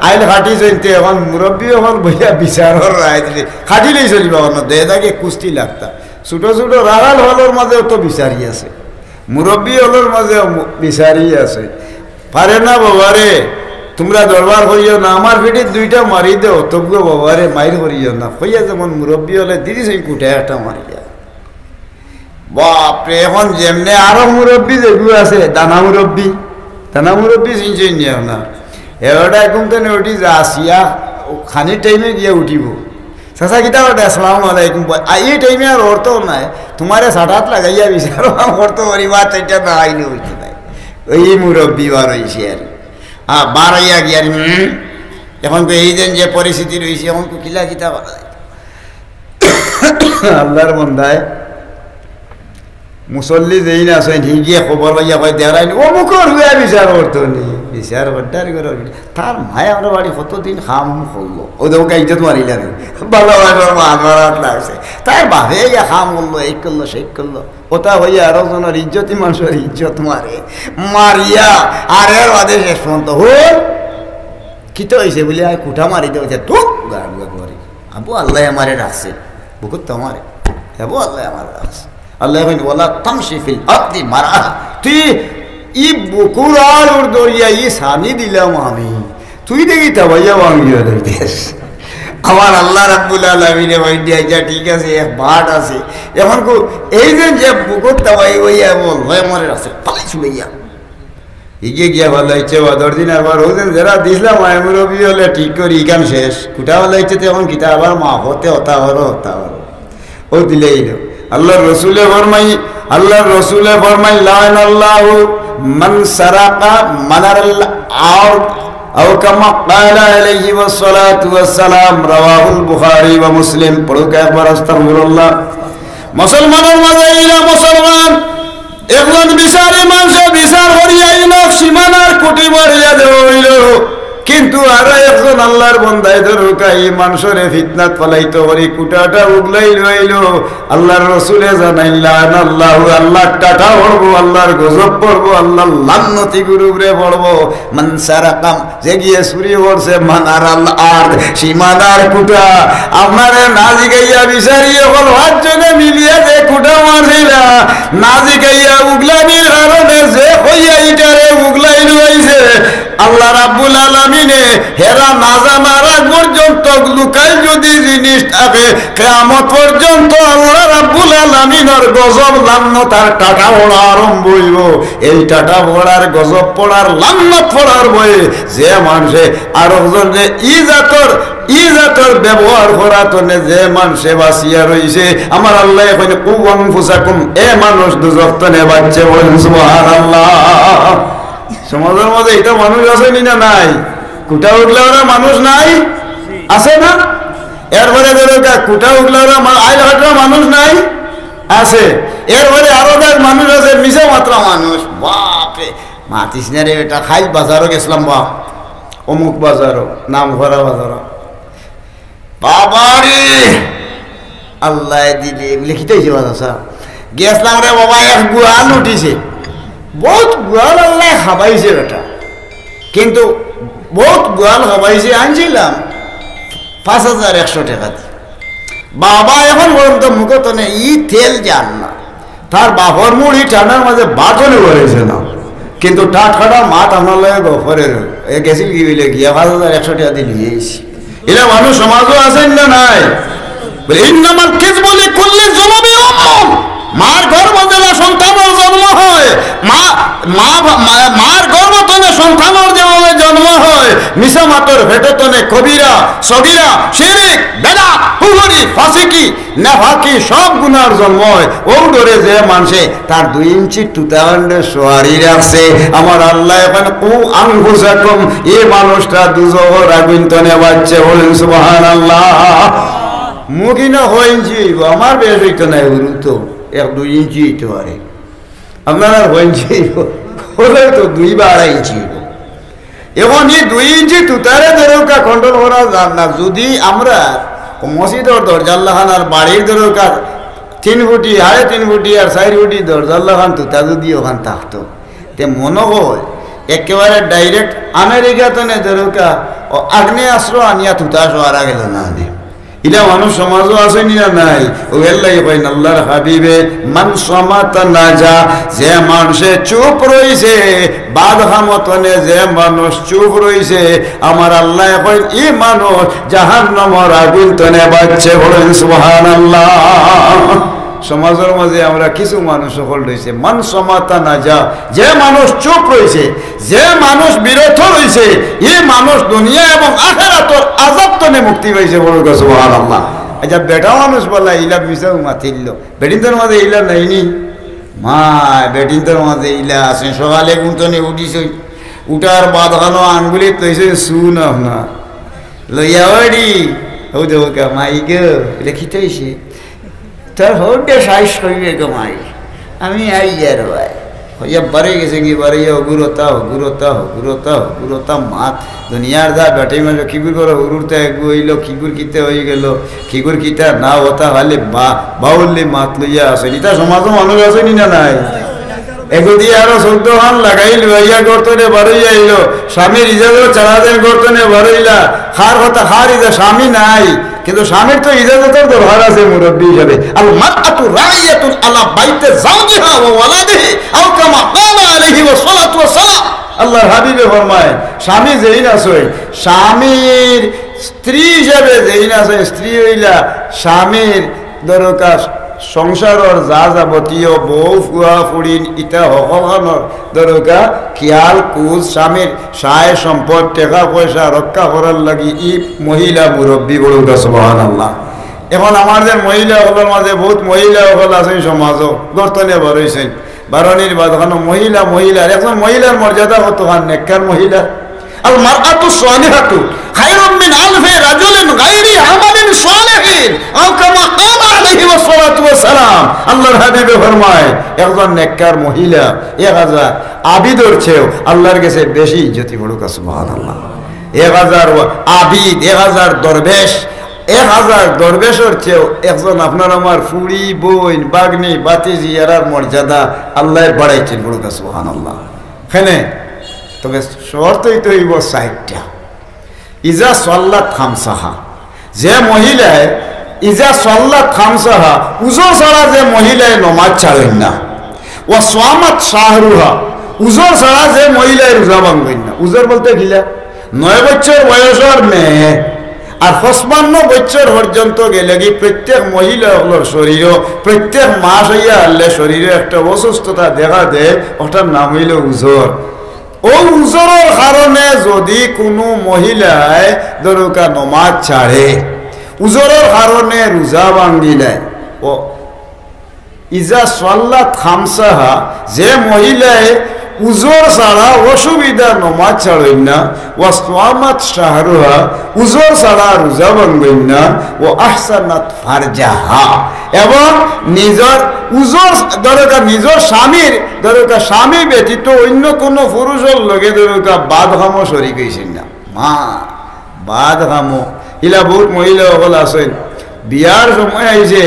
আইল হাঁটি চলতে এখন মুরব্বী হল বইয়া বিচার রায় দিলে খাটিলেই চলিবা, অন্য দেদাকে কুস্তি লাগতা। ছোটো ছোটো রাগাল হলের মাঝেও তো বিচারি আছে, মুরব্বী হলের মাঝেও বিচারি আছে। পারে না বাবারে তোমরা দরবার করিও না, আমার পিঠির দুইটা মারি দেও, তবুও বাবারে মাইর করিও না হইয়া, যেমন মুরব্বী হলে দিদি সেই কুটে একটা মারিয়া। বাপরে এখন যেমনে আরো মুরব্বী যেগুলো আছে, দানা মুরব্বী চিনছে নিও না, এবারটা এখন তো উঠি যা আসিয়া খানির টাইমে গিয়ে উঠিব, চাচা কিতা ওটা আসসালামু আলাইকুম, এই টাইমে আর অর্থ নাই, তোমারে সাটাত লাগাইয়া বিচারো অর্থ করিবা, এটা না আইলে হইতে নাই। ওই মুরব্বী বার হয়েছে আর বার হইয়া গিয়ে আর এখন তো এই দিন যে পরিস্থিতি রয়েছে, এখন তো কিলা কিতা করা যায়। আল্লাহর বন্দায় মুসল্লি যেই না আসেন গিয়ে খবর পাইয়া কয় দেখাই ও মুখর হুয়া বিচার করতো নি, বিচার করতার করে তার মায় আমরা বাড়ি কতদিন খাম করলো, ওদের ইজ্জত মারিলেন ভালো মারাত লাগছে, তার ভাবে খাম করলো, এই করলো সেই করলো, ওটা হইয়া আরো জনের ইজ্জতই মানুষের ইজ্জত মারে, মারিয়া আর এর বাদে শেষ পর্যন্ত হল কি তো হয়েছে বলে কুঠা মারি দেওয়া তো গাড়ি আবু আল্লাহ আমারে রাখছে, বুকুর তো আমারে আবু আল্লাহ আমার রাখছে। আল্লাহ ওয়ালা তামশি ফিল আরদি মারা, তুই ই বুকুর আর ওর দরিয়া ই সানি দিলাম আমি, তুই দেখি তাবাইয়া ভাঙিয়া দেশ। আমার আল্লাহ রাব্বুল আলামিনে ভাইয়া যা ঠিক আছে, এক বাট আছে এখন এই যে বুকুর তাবাই হইয়া বল হয় মরে আছে পালাই ছুড়াইয়া এগিয়ে গিয়া ভালো হচ্ছে বাদর দিন আবার ওদের যারা দিছিলাম মুরব্বী হলে ঠিক করি ইকান শেষ কুটা ভালো হচ্ছে, এখন কিতা আবার মা হতে হতা হলো ও দিলেই আল্লাহর রসুলে ফরমাই লানাল্লাহু মান সারাকা মানারাল আরদ আও কামা ক্বালা আলাইহি ওয়াসসালাতু ওয়াসসালাম, রাওয়াহুল বুখারী ওয়া মুসলিম। পড়ো একবার আস্তাগফিরুল্লাহ। মুসলমানের মাঝে ইলা মুসলমান একজন বিচারী মানুষ বিচার করিয়া ইনক সীমানার কুটি মারিয়া দেওয়া হইল, কিন্তু আর একজন আল্লাহর বন্দায় ধরুকাই মানুষের ফিতনাত ফলাইতো করি কুটাটা উগলাই লইল। আল্লাহর রসুলে জানাইলেন আল্লাহ আল্লাহ টাটা পড়বো, আল্লাহর গজব পড়বো, আল্লাহ লান্নতি গুরুরে পড়বো। মানসারা কাম যে গিয়ে চুরি করছে মানার আল্লাহ আর সীমানার কুটা আপনারে নাজি গাইয়া বিচারি এখন পাঁচজনে মিলিয়ে যে কুটা মারছিলা নাজি গাইয়া উগলানির কারণে যে হইয়া ইটারে উগলাই লইছে, আল্লাহ রাব্বুল আলামিনে হেরা না জানার আগ পর্যন্ত লুকাই যদি জিনিস থাকে কিয়ামত পর্যন্ত আল্লাহ রাব্বুল আলামিনের গজব লান্নতার টাটা পড়া আরম্ভ হইব। এই টাটা পড়ার গজব পড়ার লান্নত পড়ার বয়ে যে মানুষে আরেকজন যে ইজাতর ব্যবহার করা তনে যে মানুষে বাঁচিয়া রইছে, আমার আল্লাহ এখন কু আনফুসাকুম, এ মানুষ দুজক তনে বাঁচছে। বলেন সুবহানাল্লাহ। সমাজের মধ্যে এটা মানুষ আছে না নাই? কুটা উঠলে ওরা মানুষ নাই আছে না? এরপরে ধরো কুটা উঠলে ওরা আইল হাটরা মানুষ নাই আছে, এরপরে আরো দেখ মানুষ আছে মিশে মাত্র মানুষ। বাপরে মাতিস না রে এটা খাই বাজারও গেছিলাম, বাপ অমুক বাজারও নাম ভরা বাজারও বাবারে আল্লাহ দিলে লিখিতে হয়েছে বাজার গেছিলাম রে বাবা, এক গুয়াল উঠিছে, বহুত গোয়াল আল্লাহ খাবাইছে বেটা, কিন্তু বহুত গোয়াল খাবাইছে আনছিলাম ৫,১০০ টাকা দিয়ে। বাবা এখন পর্যন্ত মুখে তো নেই ই তেল যান না, তার বাপর মুড়ি ঠান্ডার মাঝে বাটনে করেছে না, কিন্তু টাটখাটা মাত আমার লাগে গফরের গেছিল কি বলে গিয়া ৫,১০০ টাকা দিয়ে নিয়ে এসেছি। এটা মানুষ সমাজও আছেন না নাই? ইন্নামাল কিযবু লিকুল্লি যুনুবি উম্মুন, মার গর্ভ দিলে সন্তানের জন্ম হয়, মার গর্ভ তনে সন্তানের যেভাবে জন্ম হয়, মিশা মাতর ভেটতনে কবিরা সগিরা শিরিক বেদাত কুফরি ফাসিকি নেফাকি সব গুনার জন্ম হয়। ও ধরে যে মানুষে তার 2 ইঞ্চি টুতান্ডে সোয়ারি রাখছে, আমার আল্লাহ এখন কু আনফুসাকুম, এই মানুষটা দুজোহর আগুন তনে বাচ্চা, বলেন সুবহানাল্লাহ। মুখিনা 6 ইঞ্চি, আমার বেশ হইতো না, উরু তো 1-2 ইঞ্চি হইতে পারে, আপনার আর 6 ইঞ্চি হলে তো 2 বা 2.5 ইঞ্চি। এখন এই 2 ইঞ্চি তুতারে দরকার কন্ট্রোল করা যান না। যদি আমরা মসজিদের দরজাল্লাহান আর বাড়ির দরকার 3 ফুটি 3.5 ফুটি আর 4 ফুটি দরজাল্লাহান তুতা যদি ওখান থাকতো, তে মনে হয় একেবারে ডাইরেক্ট আমেরিকাতে দরকার আগ্নেয়াস্ত্র আনিয়া তুতা শোয়ারা গেল না। ইলা মানুষ সমাজও আছে না নাই? ওর লাগে কইন আল্লাহর হাবিবে মান সামাতা নাজা, যে মানুষে চুপ রইছে বাদ হামতনে, যে মানুষ চুপ রইছে আমার আল্লাহ কইন ই মানুষ জাহান্নামের আগুন তনে বাঁচছে, বলেন সুবহানাল্লাহ। সমাজের মাঝে আমরা কিছু মানুষ সকল রয়েছে মান সমাতা না যা, যে মানুষ চুপ রয়েছে, যে মানুষ বিরত রয়েছে, এই মানুষ দুনিয়া এবং আখিরাতের আযাব থেকে মুক্তি পাইছে, বলুন সুবহানাল্লাহ। আচ্ছা বেটা মানুষ বলা ইলা মিসাও মাতিল, বেটিনদের মাঝে ইলা নাইনি মা, বেটিনদের মাঝে ইলা আছে। সকালে গুন্তনে উঠিস, উঠার বাঁধানো আঙ্গুলি তৈছে শুন না লইয়া ওডি ও দেবো কা মাই গো এটা খিতেছে তার হোটে সাইজ করিবে কমাই আমি আই যার ভাই হইয়া বারে গেছে কি বারে গুরুতা মাত দুনিয়ার দা বেটে মানে খিগুর করে উড়ুরতে হইল, খিগুর কিতে হয়ে গেল, খিগুর কিতা না হতা হলে বাউল্লি মাত লইয়া আসে। এটা সমাজও মানুষ আসেনি না নাই? এগুদি আরো 14 খান লাগাইল ভাইয়া গর্তনে বারইয়া আইলো, স্বামীর ইজাজত চালাতেন গর্তনে বারইলা, খার কথা খার ইজা স্বামী নাই, কিন্তু স্বামীর তো ইজাজতের দরকার আছে মুরব্বী হিসেবে। আল মারআতু রাইয়াতুন আলা বাইতে যাওজিহা ওয়া ওয়ালাদিহি আও কামা ক্বালা আলাইহি ওয়া সাল্লাতু ওয়া সালাম। আল্লাহর হাবিবে ফরমায় স্বামী যেই না সই, স্বামীর স্ত্রী হিসেবে যেই না সই, স্ত্রী হইলা স্বামীর দরকার সংসারের যা যাবতীয় বউ ফুয়া ফুড়িন ইটা সকলখানৰ দরকার খেয়াল কুজ স্বামীর সায় সম্পদ টাকা পয়সা রক্ষা করার লাগি ই মহিলা মুরব্বী, বলুন সুবহানাল্লাহ। এখন আমার যে মহিলাসকলের মাঝে বহুত মহিলাসকল আছেন সমাজও গর্তনে বারইছেন, বারণীর বাদখানো মহিলার একজন মহিলার মর্যাদা কতখান নেককার মহিলা। আল মারআতু সালিহাতু খায়রুম মিন আলফি রাজুলিন গায়রি আমালিন সালিহিন আও কামা ক্বালা আলাইহি ওয়া সাল্লাতু ওয়া সালাম। আল্লাহর হাবিবে ফরমায় একজন নেককার মহিলা 1000 আবিদর চেয়েও আল্লাহর কাছে বেশি ইজ্জতি, বলুক সুবহানাল্লাহ। 1000 আবিদ, 1000 দরবেশ, 1000 দরবেশের চেয়েও একজন আপনার আমার ফুড়ি বোন বাগনি বাতিজি এরার মর্যাদা আল্লাহ বাড়াইছেন, বলুক সুবহানাল্লাহ। এখানে তবে শর্তই তো হইব 60টা। ইজা সাল্লাত খামসাহা, যে মহিলায় ইজা সাল্লাত খামসাহা উজো ছাড়া যে মহিলায় নমাজ ছাড়েন না, ও সামাত শাহরুহা উজো ছাড়া যে মহিলায় রোজা ভাঙবেন না। উজোর বলতে গিলা 9 বছর বয়সের মেয়ে আর 55 বছর পর্যন্ত গেলে কি প্রত্যেক মহিলা হলোর শরীর প্রত্যেক মাস হইয়া আনলে শরীরে একটা অসুস্থতা দেখা দেয়, ওটার নাম হইল উজোর। ও উজোরের কারণে যদি কোনো মহিলায় দরকার নমাজ ছাড়ে, উজোরের কারণে রোজা ভাঙিলে, ও ইজা সাল্লাত খামসাহা যে মহিলায় উজোর ছাড়া অসুবিধা নমাজ ছাড়েন না, ও সামাত শাহরুহা উজোর ছাড়া রোজা ভাঙবেন না, ও আহসানাত ফারজাহা এবং নিজের উজোর দরকার নিজের স্বামীর দরকার স্বামী ব্যতীত অন্য কোনো পুরুষের লগে দরকার বাদ হামো শরিক হয়েছেন না। মা বাদ হামো ইলা বহুত মহিলা সকল আছেন, বিয়ার সময় আইছে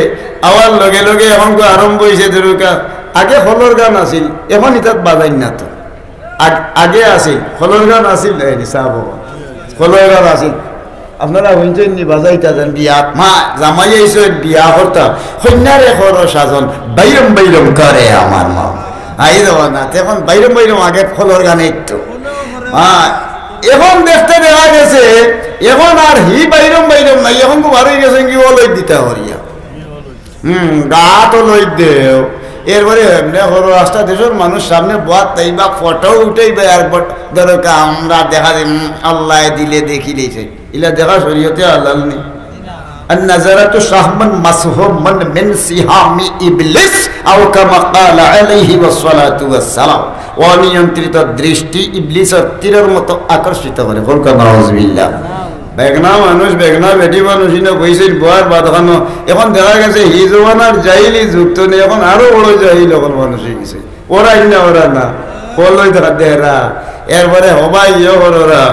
আওয়ার লগে লগে এখন আরম্ভ হয়েছে দরকার। আগে হলর গান আছিল, এখন ইতাত বাজাইন না তো, আগে আছিল হলর গান আছিল, হলর গান আছিল আপনারা হইতেন নি বাজাইতা যান বিয়া, মা জামাই আইছে বিয়া করতা কন্যারে খর সাজন বাইরম বাইরম করে আমার মা আই যাব না, এখন বাইরম বাইরম আগে হলর গান একটু এখন দেখতে দেখা গেছে এখন আর হি বাইরম বাইরম নাই, এখন তো বাড়ি গেছেন কি ও লই দিতে হরিয়া গা তো লই দেও এরপরে এমনি হলো রাস্তা দেশের মানুষ সামনে বাদ তাইবা ফটো উঠেইবে আর দরকার আমরা দেখা আল্লাহ দিলে দেখি লেছে ইলা দেখা শরীয়তে হালাল নেই। النظرة سهم مسهم من سهام إبليس أو كما قال عليه الصلاة والسلام অনিয়ন্ত্রিত দৃষ্টি ইবলিসের তীরের মতো আকর্ষিত করে বলকা নাউজুবিল্লাহ। বেগনা মানুষ বেগনা বেটি মানুষ ইনো বইছিল বয়ার বাদখানো এখন দেখা গেছে হি জমানার জাহিলি যুক্ত নেই, এখন আরো বড় জাহিল এখন মানুষ হয়ে গেছে। ওরা ইনা ওরা না বলই দেখা দেহরা এরপরে হবাই ইয়ে ওরা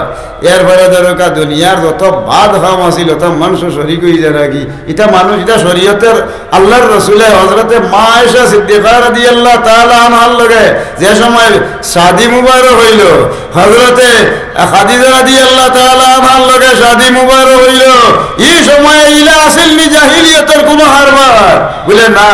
এরপরে দরকার দুনিয়ার যত বাদ খাম আছিল তত মানুষ শরীক হয়ে যায় নাকি এটা মানুষ এটা শরীয়তের আল্লাহর রসুলের হজরতে মা আয়েশা সিদ্দিকা রাদিয়াল্লাহু তাআলা আনহার লগে যে সময় শাদী মুবারক হইল, হজরতে খাদিজা রাদিয়াল্লাহু তাআলা আনহার লগে শাদী মুবারক হইল, এই সময় ইলা আসল নি জাহিলিয়তের কোন হারবার বলে না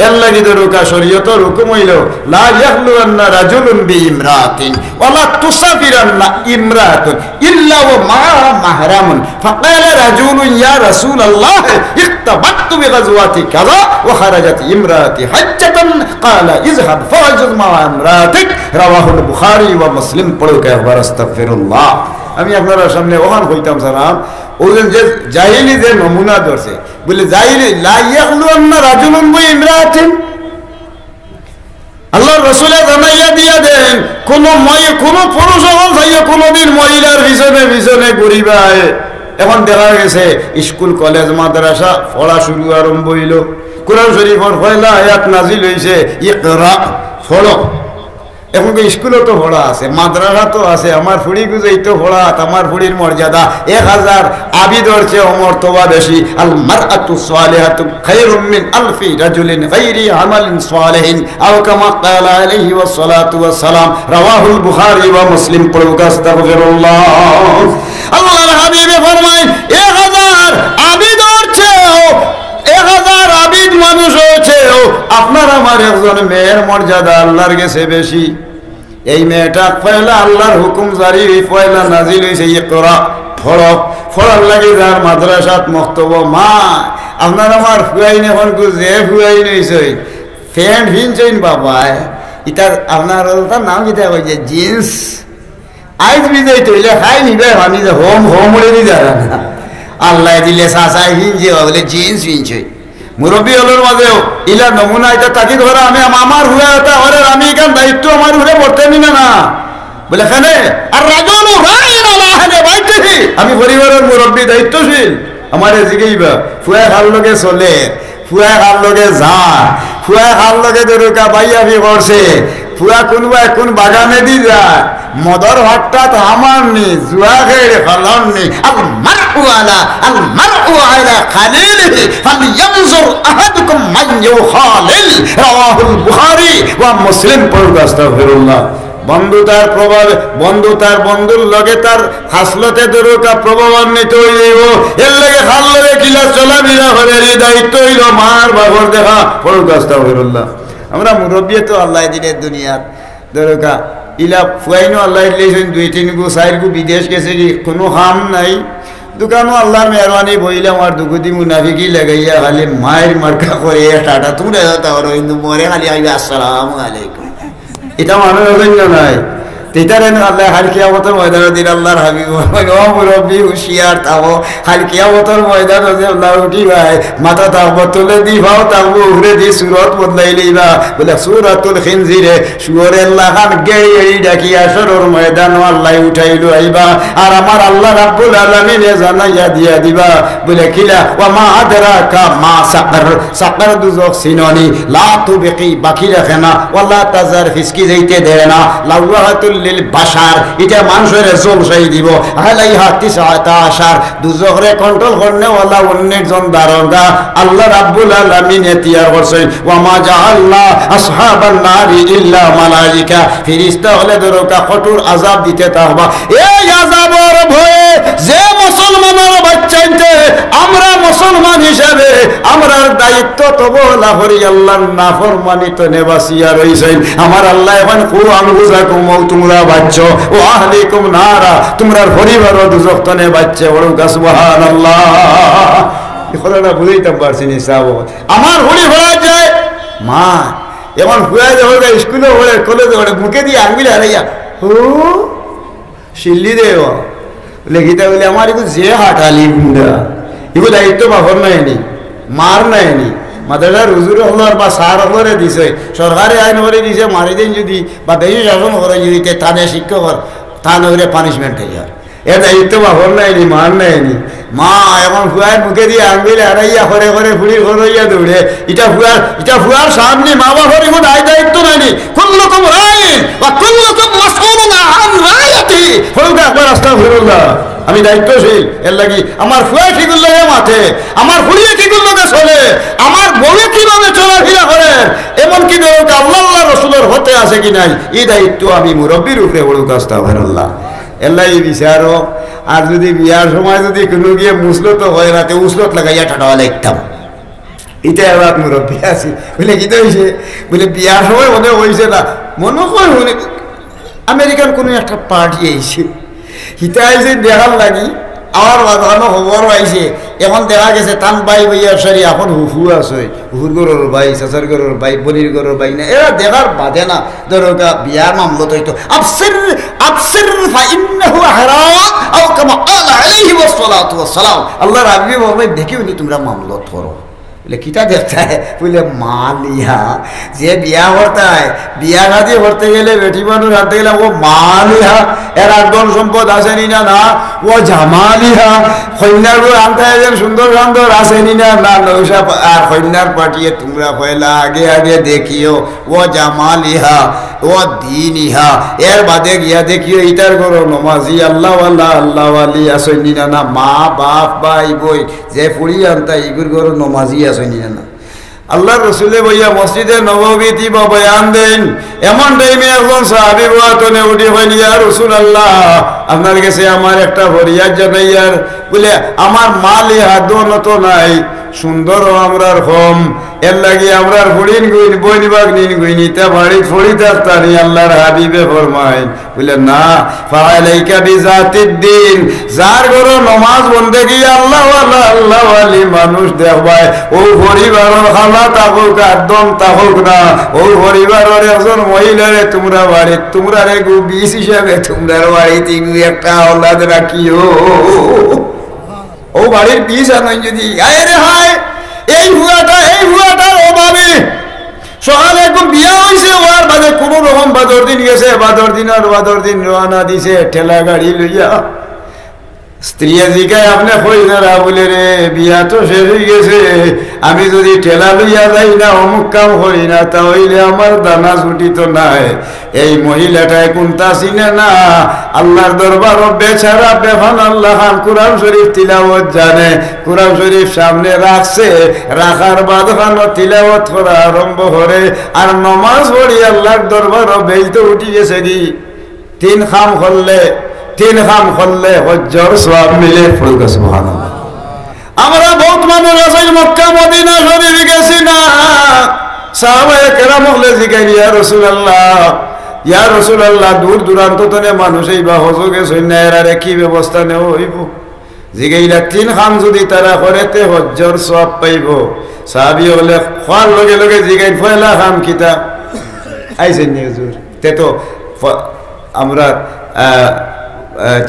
এর লাগি দরকার শরীয়তের হুকুম হইল লা ইয়াখলুন্না রাজুলুন বিইমরাতিন ওয়ালা তুসাফিরান্না ইমরাতুন إلا ومع محرم فقال رجل يا رسول الله اقتبضت بغزوة كذا وخرجت امرأتي حجة قال اذهب فاجز مع امرأتك رواه البخاري ومسلم পড়ো একবার আস্তাগফিরুল্লাহ। আমি আপনার সামনে ওখান কইতাম সালাম ওজন যে জাহিলি যে নমুনা ধরছে বলে জাহিলি লা ইয়াখলুন্না রাজুলুন বিইমরাতিন আল্লাহ রসুলে জানাইয়া দিয়া দেন কোন পুরুষ হল ভাইয়া কোনদিন মহিলার পিছনে পিছনে ঘুরিবায়। এখন দেখা গেছে স্কুল কলেজ মাদ্রাসা পড়া শুরু আরম্ভ হইল, কোরআন শরীফের পয়লা আয়াত নাজিল হইছে ইকরা পড়ো। এখন স্কুলও তো পড়া আছে, মাদ্রাসা তো আছে, আমার ফুড়ি গুজেই তো পড়া, আমার ফুড়ির মর্যাদা 1000 আবিদর চেয়ে মর্তবা বেশি। আল মারআতু সালিহাতু খায়রুম মিন আলফি রাজুলিন গায়রি আমালিন সালিহিন আও কামা ক্বালা আলাইহি ওয়াসসালাতু ওয়াসসালাম রাওয়াহুল বুখারী ওয়া মুসলিম। পড়ো আস্তাগফিরুল্লাহ। আল্লাহর হাবিবে ফরমায় 1000 আবিদর চেয়ে 1000 আবিদ মানুষ হয়েছেও আপনার আমার একজন মেয়ের মর্যাদা আল্লাহর কাছে বেশি। এই মেয়েটা পয়লা আল্লাহর হুকুম জারি পয়লা নাজিল হয়েছে ইকরা পড়ো, পড়ার লাগে যার মাদ্রাসাত মক্তব মা আপনার আমার ফুয়াইন এখন যে ফুয়াইন হয়েছে প্যান্ট ভিনছেন বাবা এটা আপনার তার নাম কিতা কইছে জিন্স আইজ বিজয় তৈলে খাই নিবে আমি যে হোম হোম উড়ে দি যারা না আল্লাহ দিলে চাচাই হিনছে বলে জিন্স হিনছে মুরব্বী হলোর মাঝেও ইলা নমুনা এটা তাকি ধরা আমি আমার হুয়া এটা ওরে আমি এখান দায়িত্ব আমার হুরে পড়তে নি না বলে এখানে আর রাজুলু রাইন আলা আহলি বাইতিহি আমি পরিবারের মুরব্বী দায়িত্বশীল আমার জিগাইবা ফুয়া খাল লগে চলে ফুয়া খাল লগে যা ফুয়া খাল লগে দরকা বাইয়া ভি করছে ফুয়া কোনবা কোন বাগানে দি যায় মদর হঠাৎ আমার নি জুয়া খেয়ে ফলন নি আল মারউ আলা খালিলিহি ফালইয়ানজুর আহাদুকুম মান ইউখালিল রাওয়াহুল বুখারী ওয়া মুসলিম। পড়ো আস্তাগফিরুল্লাহ। বন্ধুতার প্রভাব বন্ধুতার বন্ধুর লগে তার হাসলতে দরকার প্রভাবান্বিত হইব এর লগে খাল লগে কিলা চলাফেরা করে দায়িত্ব হইল মার বাবর দেখা। পড়ো আস্তাগফিরুল্লাহ। আমরা মুরব্বী তো আল্লাহ দিনের দুনিয়ার দরকার ইলা ফুয়াইনো আল্লাহ দিলেছেন 2-3 গো 4 গো বিদেশ গেছে কি কোনো হাম নাই দোকানও আল্লাহর মেহরবানি বইলাম আর দুগুদি মুনাফিকি লাগাইয়া খালি মায়ের মার্কা করে টাটা তুমি কিন্তু মরে খালি আইবে আসসালামু আলাইকুম এটা মানুষ হবেন না নাই তেতারেন আল্লাহ হাল কিয়ামতের ময়দানে দিন আল্লাহর হাবিব ও মুরব্বী হুশিয়ার তাও হাল কিয়ামতের ময়দান হচ্ছে আল্লাহ উঠি ভাই মাথা তাকবো তুলে দি ভাও তাকবো উড়ে দি সুরত বদলাই লইবা বলে সুরাতুল খিনজিরে সুরের লাহান গেই এই ডাকি আসরের ময়দান আল্লাহ উঠাইলো আইবা আর আমার আল্লাহ রাব্বুল আলামিন জানাইয়া দিয়া দিবা বলে কিলা ওয়া মা আদরাকা মা সাকর সাকর দুজক সিননি লা তুবকি বাকি রাখে না ওয়ালা তাজার ফিসকি যাইতে দেয় না লাওয়াহাতুল লিল বাশার এটা মানুষের জলসাই দিব আলাইহা 19 দুজখরে কন্ট্রোল করনে ওয়ালা 19 জন দারোগা আল্লাহ রাব্বুল আলামিন এতিয়ার করছেন ওয়া মা জাআলনা আসহাবান নারি ইল্লা মালাইকা ফেরেশতা হলে দরকা কঠোর আযাব দিতে তাহবা এই আযাবের ভয়ে যে মুসলমানের বাচ্চাইতে আমরা মুসলমান হিসাবে আমরার দায়িত্ব তবলা করি আল্লাহর নাফরমানি তো নেবাসিয়া রইছেন আমার আল্লাহ এখন কুরআন বুঝাকুম তোমরা বাচ্চো ও আহলিকুম নারা তোমরা পরিবারও দুজক তনে বাচ্চা বড় সুবহানাল্লাহ এই কথাটা বুঝাইতে পারছি না সাহাবত আমার হুড়ি ভরা যায় মা এমন হুয়া যাওয়া স্কুলে পড়ে কলেজে পড়ে মুখে দিয়ে আঙ্গুল হারাইয়া হো শিল্লি দেওয়া লেখিতা বলে আমার এগুলো যে হাঁটালি বুন্দা এগুলো দায়িত্ব বাপর নাইনি মার নাইনি মাদ্রাসার হুজুর হলার বা সার হলরে দিছে সরকারি আইন করে দিছে মারি দিন যদি বা বেশি শাসন করে যদি তাদের শিক্ষক তা নইলে পানিশমেন্ট হয়ে যায় এর দায়িত্ব বাপর নাইনি মার নাইনি মা এখন ফুয়ার মুখে দিয়ে আঙ্গুলে হারাইয়া করে করে ফুড়ির ঘরইয়া দৌড়ে এটা ফুয়ার সামনে মা বাপর এখন দায়িত্ব নাইনি কুল্লুকুম রাইন ওয়া কুল্লুকুম মাসউলুন আন রায়াতি হলকা একবার আস্তাগফিরুল্লাহ আমি দায়িত্বশীল এর লাগি আমার ফুয়া কিগুলো মাঠে আমার ফুড়িয়ে কিগুলো চলে আমার বউয়ে কিভাবে চলাফেরা করে এমনকি ধরুক আল্লাহ রসুলের হতে আছে কি নাই এই দায়িত্ব আমি মুরব্বীর উপরে বড় আস্তাগফিরুল্লাহ এল্লাই বিচারো আর যদি বিয়ার সময় যদি কোনো গিয়ে মুসলত হয় রাতে উসলত লাগাইয়া ঠাডা লাগতাম এটা এবার মুরব্বী আছি বলে কি তো হয়েছে বলে বিয়ার সময় মনে হয়েছে না মনে হয় মনে আমেরিকান কোনো একটা পার্টি আইছে হিতা আইছে দেখার লাগি আমার বাজানো খবর আইছে এখন দেখা গেছে টান বাই বইয়ার সারি এখন হুফু আছে হুফুর গরুর বাই চাচার গরুর বাই বলির গরুর বাই না এরা দেখার বাদে না ধরো বিয়ার মামলত হইতো আফসির আফসির ফাইন্নাহু হারাম আও কামা ক্বালা আলাইহি ওয়াসসালাতু ওয়াসসালাম আল্লাহর হাবিব বলে দেখিও নি তোমরা মামলত করো বলে কিটা দেখতে হয় বলে মালিহা যে বিয়া করতে হয় বিয়া শাদি করতে গেলে বেটি মানুষ হাঁটতে গেলে ও মালিহা এর ধন সম্পদ আসেনি না না ও জামালিহা কন্যার আনতে যেন সুন্দর সুন্দর আসেনি না না নৌসা আর কন্যার পাঠিয়ে তোমরা পয়লা আগে আগে দেখিও ও জামালিহা ও দিনিহা এর বাদে গিয়া দেখিও ইটার করো নমাজি আল্লাহ আলী আসেনি না না মা বাপ ভাই বই যে ফুড়ি আনতা ইগুর করো নমাজি আসেনি না আল্লাহ রসুলে বইয়া মসজিদে নববীতি বা বয়ান দেন এমন টাইমে একজন সাহাবী ওয়াতনে উঠি হইনি ইয়া রাসূলুল্লাহ আপনার কাছে আমার একটা ফরিয়াদ জানাইয়ার বলে আমার মালি হাদনত নাই সুন্দরও আমরার কম এর লাগি আমরার ফড়িন গুইন বইনিবাগ নিন গুইনিতা বাড়ি ফড়ি তাস্তানি আল্লাহর হাবিবে ফরমায় বলে না ফালাইকা বিজাতিদ্দিন যার ঘরে নামাজ বন্দেগি আল্লাহ ওয়ালি মানুষ দেখবাই ও পরিবারের খালা তাকুক একদম তাকুক না ও পরিবারের একজন মহিলারে তোমরা বাড়ি তোমরা রে গু বিশ হিসাবে তোমরার বাড়িতে একটা আওলাদ রাখিও ও বাড়ির বিষ আনই যদি আয় রে হায় এই হুয়াটার অভাবে সকালে একদম বিয়া হয়েছে ওর বাদে কোনো রকম বাদর দিন গেছে বাদর দিন রওনা দিছে ঠেলা গাড়ি লইয়া স্ত্রী জিগায় আপনি কই না বলে রে বিয়া তো শেষ হয়ে গেছে আমি যদি ঠেলা লইয়া যাই না অমুক কাম করি না তাহলে আমার দানা ছুটি তো নাই এই মহিলাটাই কোনটা চিনে না আল্লাহর দরবার বেচারা বেফান আল্লাহ খান কোরআন শরীফ তিলাওয়াত জানে কোরআন শরীফ সামনে রাখছে রাখার বাদ খান তিলাওয়াত করা আরম্ভ করে আর নমাজ পড়ি আল্লাহর দরবার বেইতে উঠি গেছে কি তিন খাম করলে হজ্জর সওয়াব মিলে ফুলকা সুবহানাল্লাহ আমরা বহুত মানুষ আছে মক্কা মদিনা শরীফ গেছি না সাহাবায়ে কেরাম হলে জিগাই ইয়া রাসূলুল্লাহ দূর দূরান্ত থেকে মানুষ এই বা হজগে সৈন্যেরারে কি ব্যবস্থা নেও হইব জিগাইলা তিন খাম যদি তারা করেতে হজ্জর সওয়াব পাইব সাহাবী হলে খাওয়ার লগে লগে জিগাই পয়লা খাম কিতা আইছেন নি হুজুর তে তো আমরা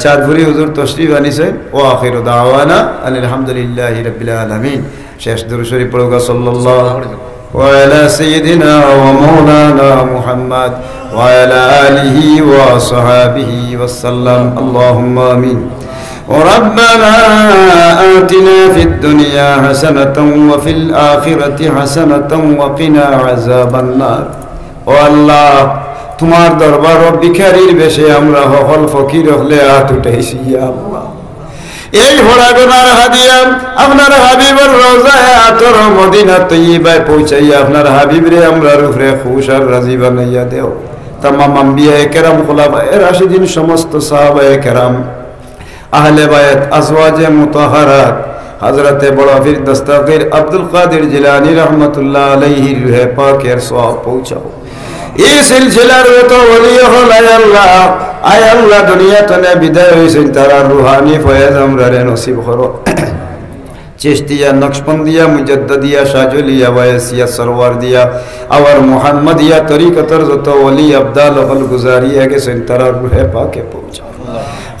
চাঁদপুরি হুজুর তশরিফ আনিছেন ও আখিরু দাওয়ানা আলহামদুলিল্লাহি রাব্বিল আলামিন শেষ দুরূদ শরীফ পড়ুগা সাল্লাল্লাহু ওয়া আলা সাইয়্যিদিনা ওয়া মাওলানা মুহাম্মদ ওয়া আলা আলিহি ওয়া সাহবিহি ওয়া সাল্লাম আল্লাহুম্মা আমিন ربنا آتنا في الدنيا حسنة وفي الآخرة حسنة وقنا عذاب النار والله তোমার দরবার ভিখারির বেশে আমরা হল ফকির হলে হাত উঠাইছি আল্লাহ এই হরাগনার হাদিয়া আপনার হাবিবের রওজায় আতর মদিনা তৈয়বায় পৌঁছাইয়া আপনার হাবিবরে আমরা রূপরে খুশ আর রাজি বানাইয়া দেও তামাম আম্বিয়ায়ে কেরাম খুলাফায়ে রাশিদিন সমস্ত সাহাবায়ে কেরাম আহলে বায়াত আজওয়াজে মুতাহহারাত হযরতে বড় পীর দস্তগীর আব্দুল কাদের জিলানী রাহমাতুল্লাহ আলাইহির রূহে পাকের সওয়াব পৌঁছাও এই সিলসিলার তো ওলি হল আয় আল্লাহ দুনিয়া তনে বিদায় হয়েছেন তারা রুহানি ফয়েজ আমরা নসিব করো चिश्तिया नक्शबंदिया मुजद्ददिया शाजुलिया वयसिया सरवार दिया और मुहम्मदिया तरीक़तर जत वली अब्दाल अल गुजारिया के सेंटरार रूहे पाके पहुंचा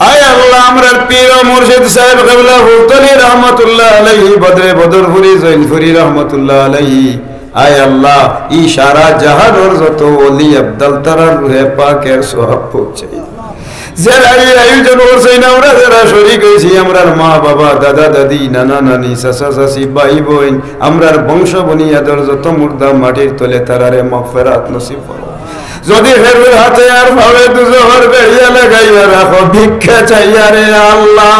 आय अल्लाह अमरार पीर मुर्शिद साहिब क़िबला हुतली रहमतुल्लाह अलैहि बदरे बदरपुरी जैनपुरी रहमतुल्लाह अलैहि आय अल्लाह इशारा जहान और जत वली अब्दाल तरार रूहे पाके सवाब पहुंचे যারা এই আয়োজন করছেন আমরা যারা শরীক হয়েছি আমরার মা বাবা দাদা দাদি নানা নানি চাচা চাচি ভাই বোন আমরার বংশ বনিয়াদের যত মুর্দা মাটির তলে তারারে মাগফিরাত নসিব করো যদি ফেরুর হাতে আর ভাবে দুজোহর বেড়িয়া লাগাইয়া রাখো ভিক্ষা চাইয়া রে আল্লাহ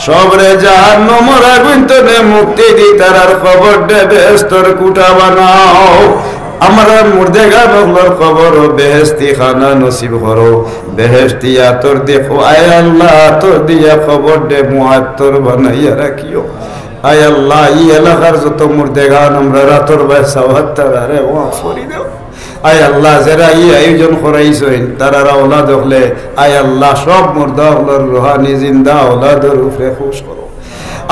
সবরে জাহান্নামের আগুন থেকে মুক্তি দি তারার খবর দে বেহেশতের কুটা বানাও আমরা মুর্দেগা বগলর খবর বেহেশতি খানা নসিব করো বেহেশতি আতর দেখো আয় আল্লাহ আতর দিয়া খবর দে মুআত্তর বানাইয়া রাখিও আয় আল্লাহ এই এলাকার যত মুর্দেগান আমরা রাতর বাই সাওয়াত্তার আরে ওয়াফ করি দাও আয় আল্লাহ যারা এই আয়োজন করাইছেন তারা আওলাদ হলে আয় আল্লাহ সব মুর্দা হলর রুহানি জিন্দা আওলাদের উপরে খুশ করো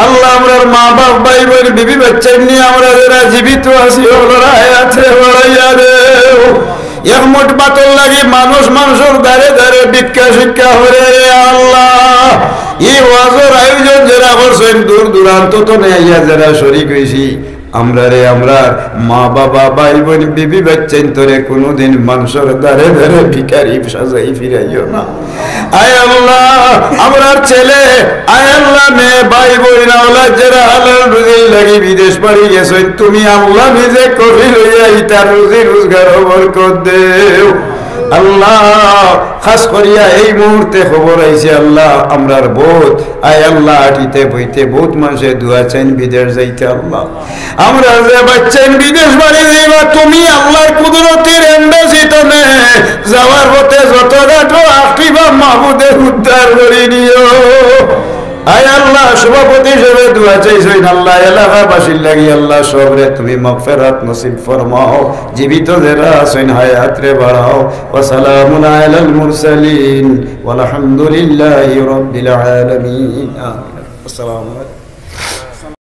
আল্লাহ আমরার মা বাপ ভাই বোন বিবি বাচ্চা নিয়ে আমরা যারা জীবিত আছি ওগুলোর হায়াতে বাড়াইয়া দেও এক মুঠ বাতল লাগি মানুষ মানুষের ধারে ধারে ভিক্ষা শিক্ষা হরে আল্লাহ এই ওয়াজের আয়োজন যারা করছেন দূর দূরান্ত তো নেইয়া যারা শরীক হয়েছি আমরা রে আমরা মা বাবা ভাই বোন বিবি বাচ্চাইন তোরে কোনোদিন মানুষের ধারে ধারে ভিখারি সাজাই ফিরাইও না আয় আল্লাহ আমরার ছেলে আয় আল্লাহ মেয়ে ভাই বোন আওলাদ যারা হালাল রুজি লাগি বিদেশ বাড়ি গেছেন তুমি আল্লাহ নিজে কবি লইয়া ইতার রুজি রোজগার বরকত দেও আল্লাহ খাস করিয়া এই মুহূর্তে খবর আইছে আল্লাহ আমরার বহুত আয় আল্লাহ আটিতে বইতে বহুত মানুষে দুয়া চাইন বিদেশ যাইতে আল্লাহ আমরা যে বাচ্চাইন বিদেশ বাড়ি যাইবা তুমি আল্লাহর কুদরতের এমবাসি তনে যাওয়ার পথে যত রাটো আকিবা মাহবুদের উদ্ধার করে নিও আয় আল্লাহ সভাপতি হিসেবে দোয়া চাইছেন আল্লাহ এলাকাবাসীর লাগি আল্লাহ সবরে তুমি মাগফিরাত নসিব ফরমাও জীবিত যারা আছেন হায়াত রে বাড়াও ওয়া সালামুন আলাল মুরসালিন ওয়াল হামদুলিল্লাহি রাব্বিল আলামিন আসসালামু আলাইকুম।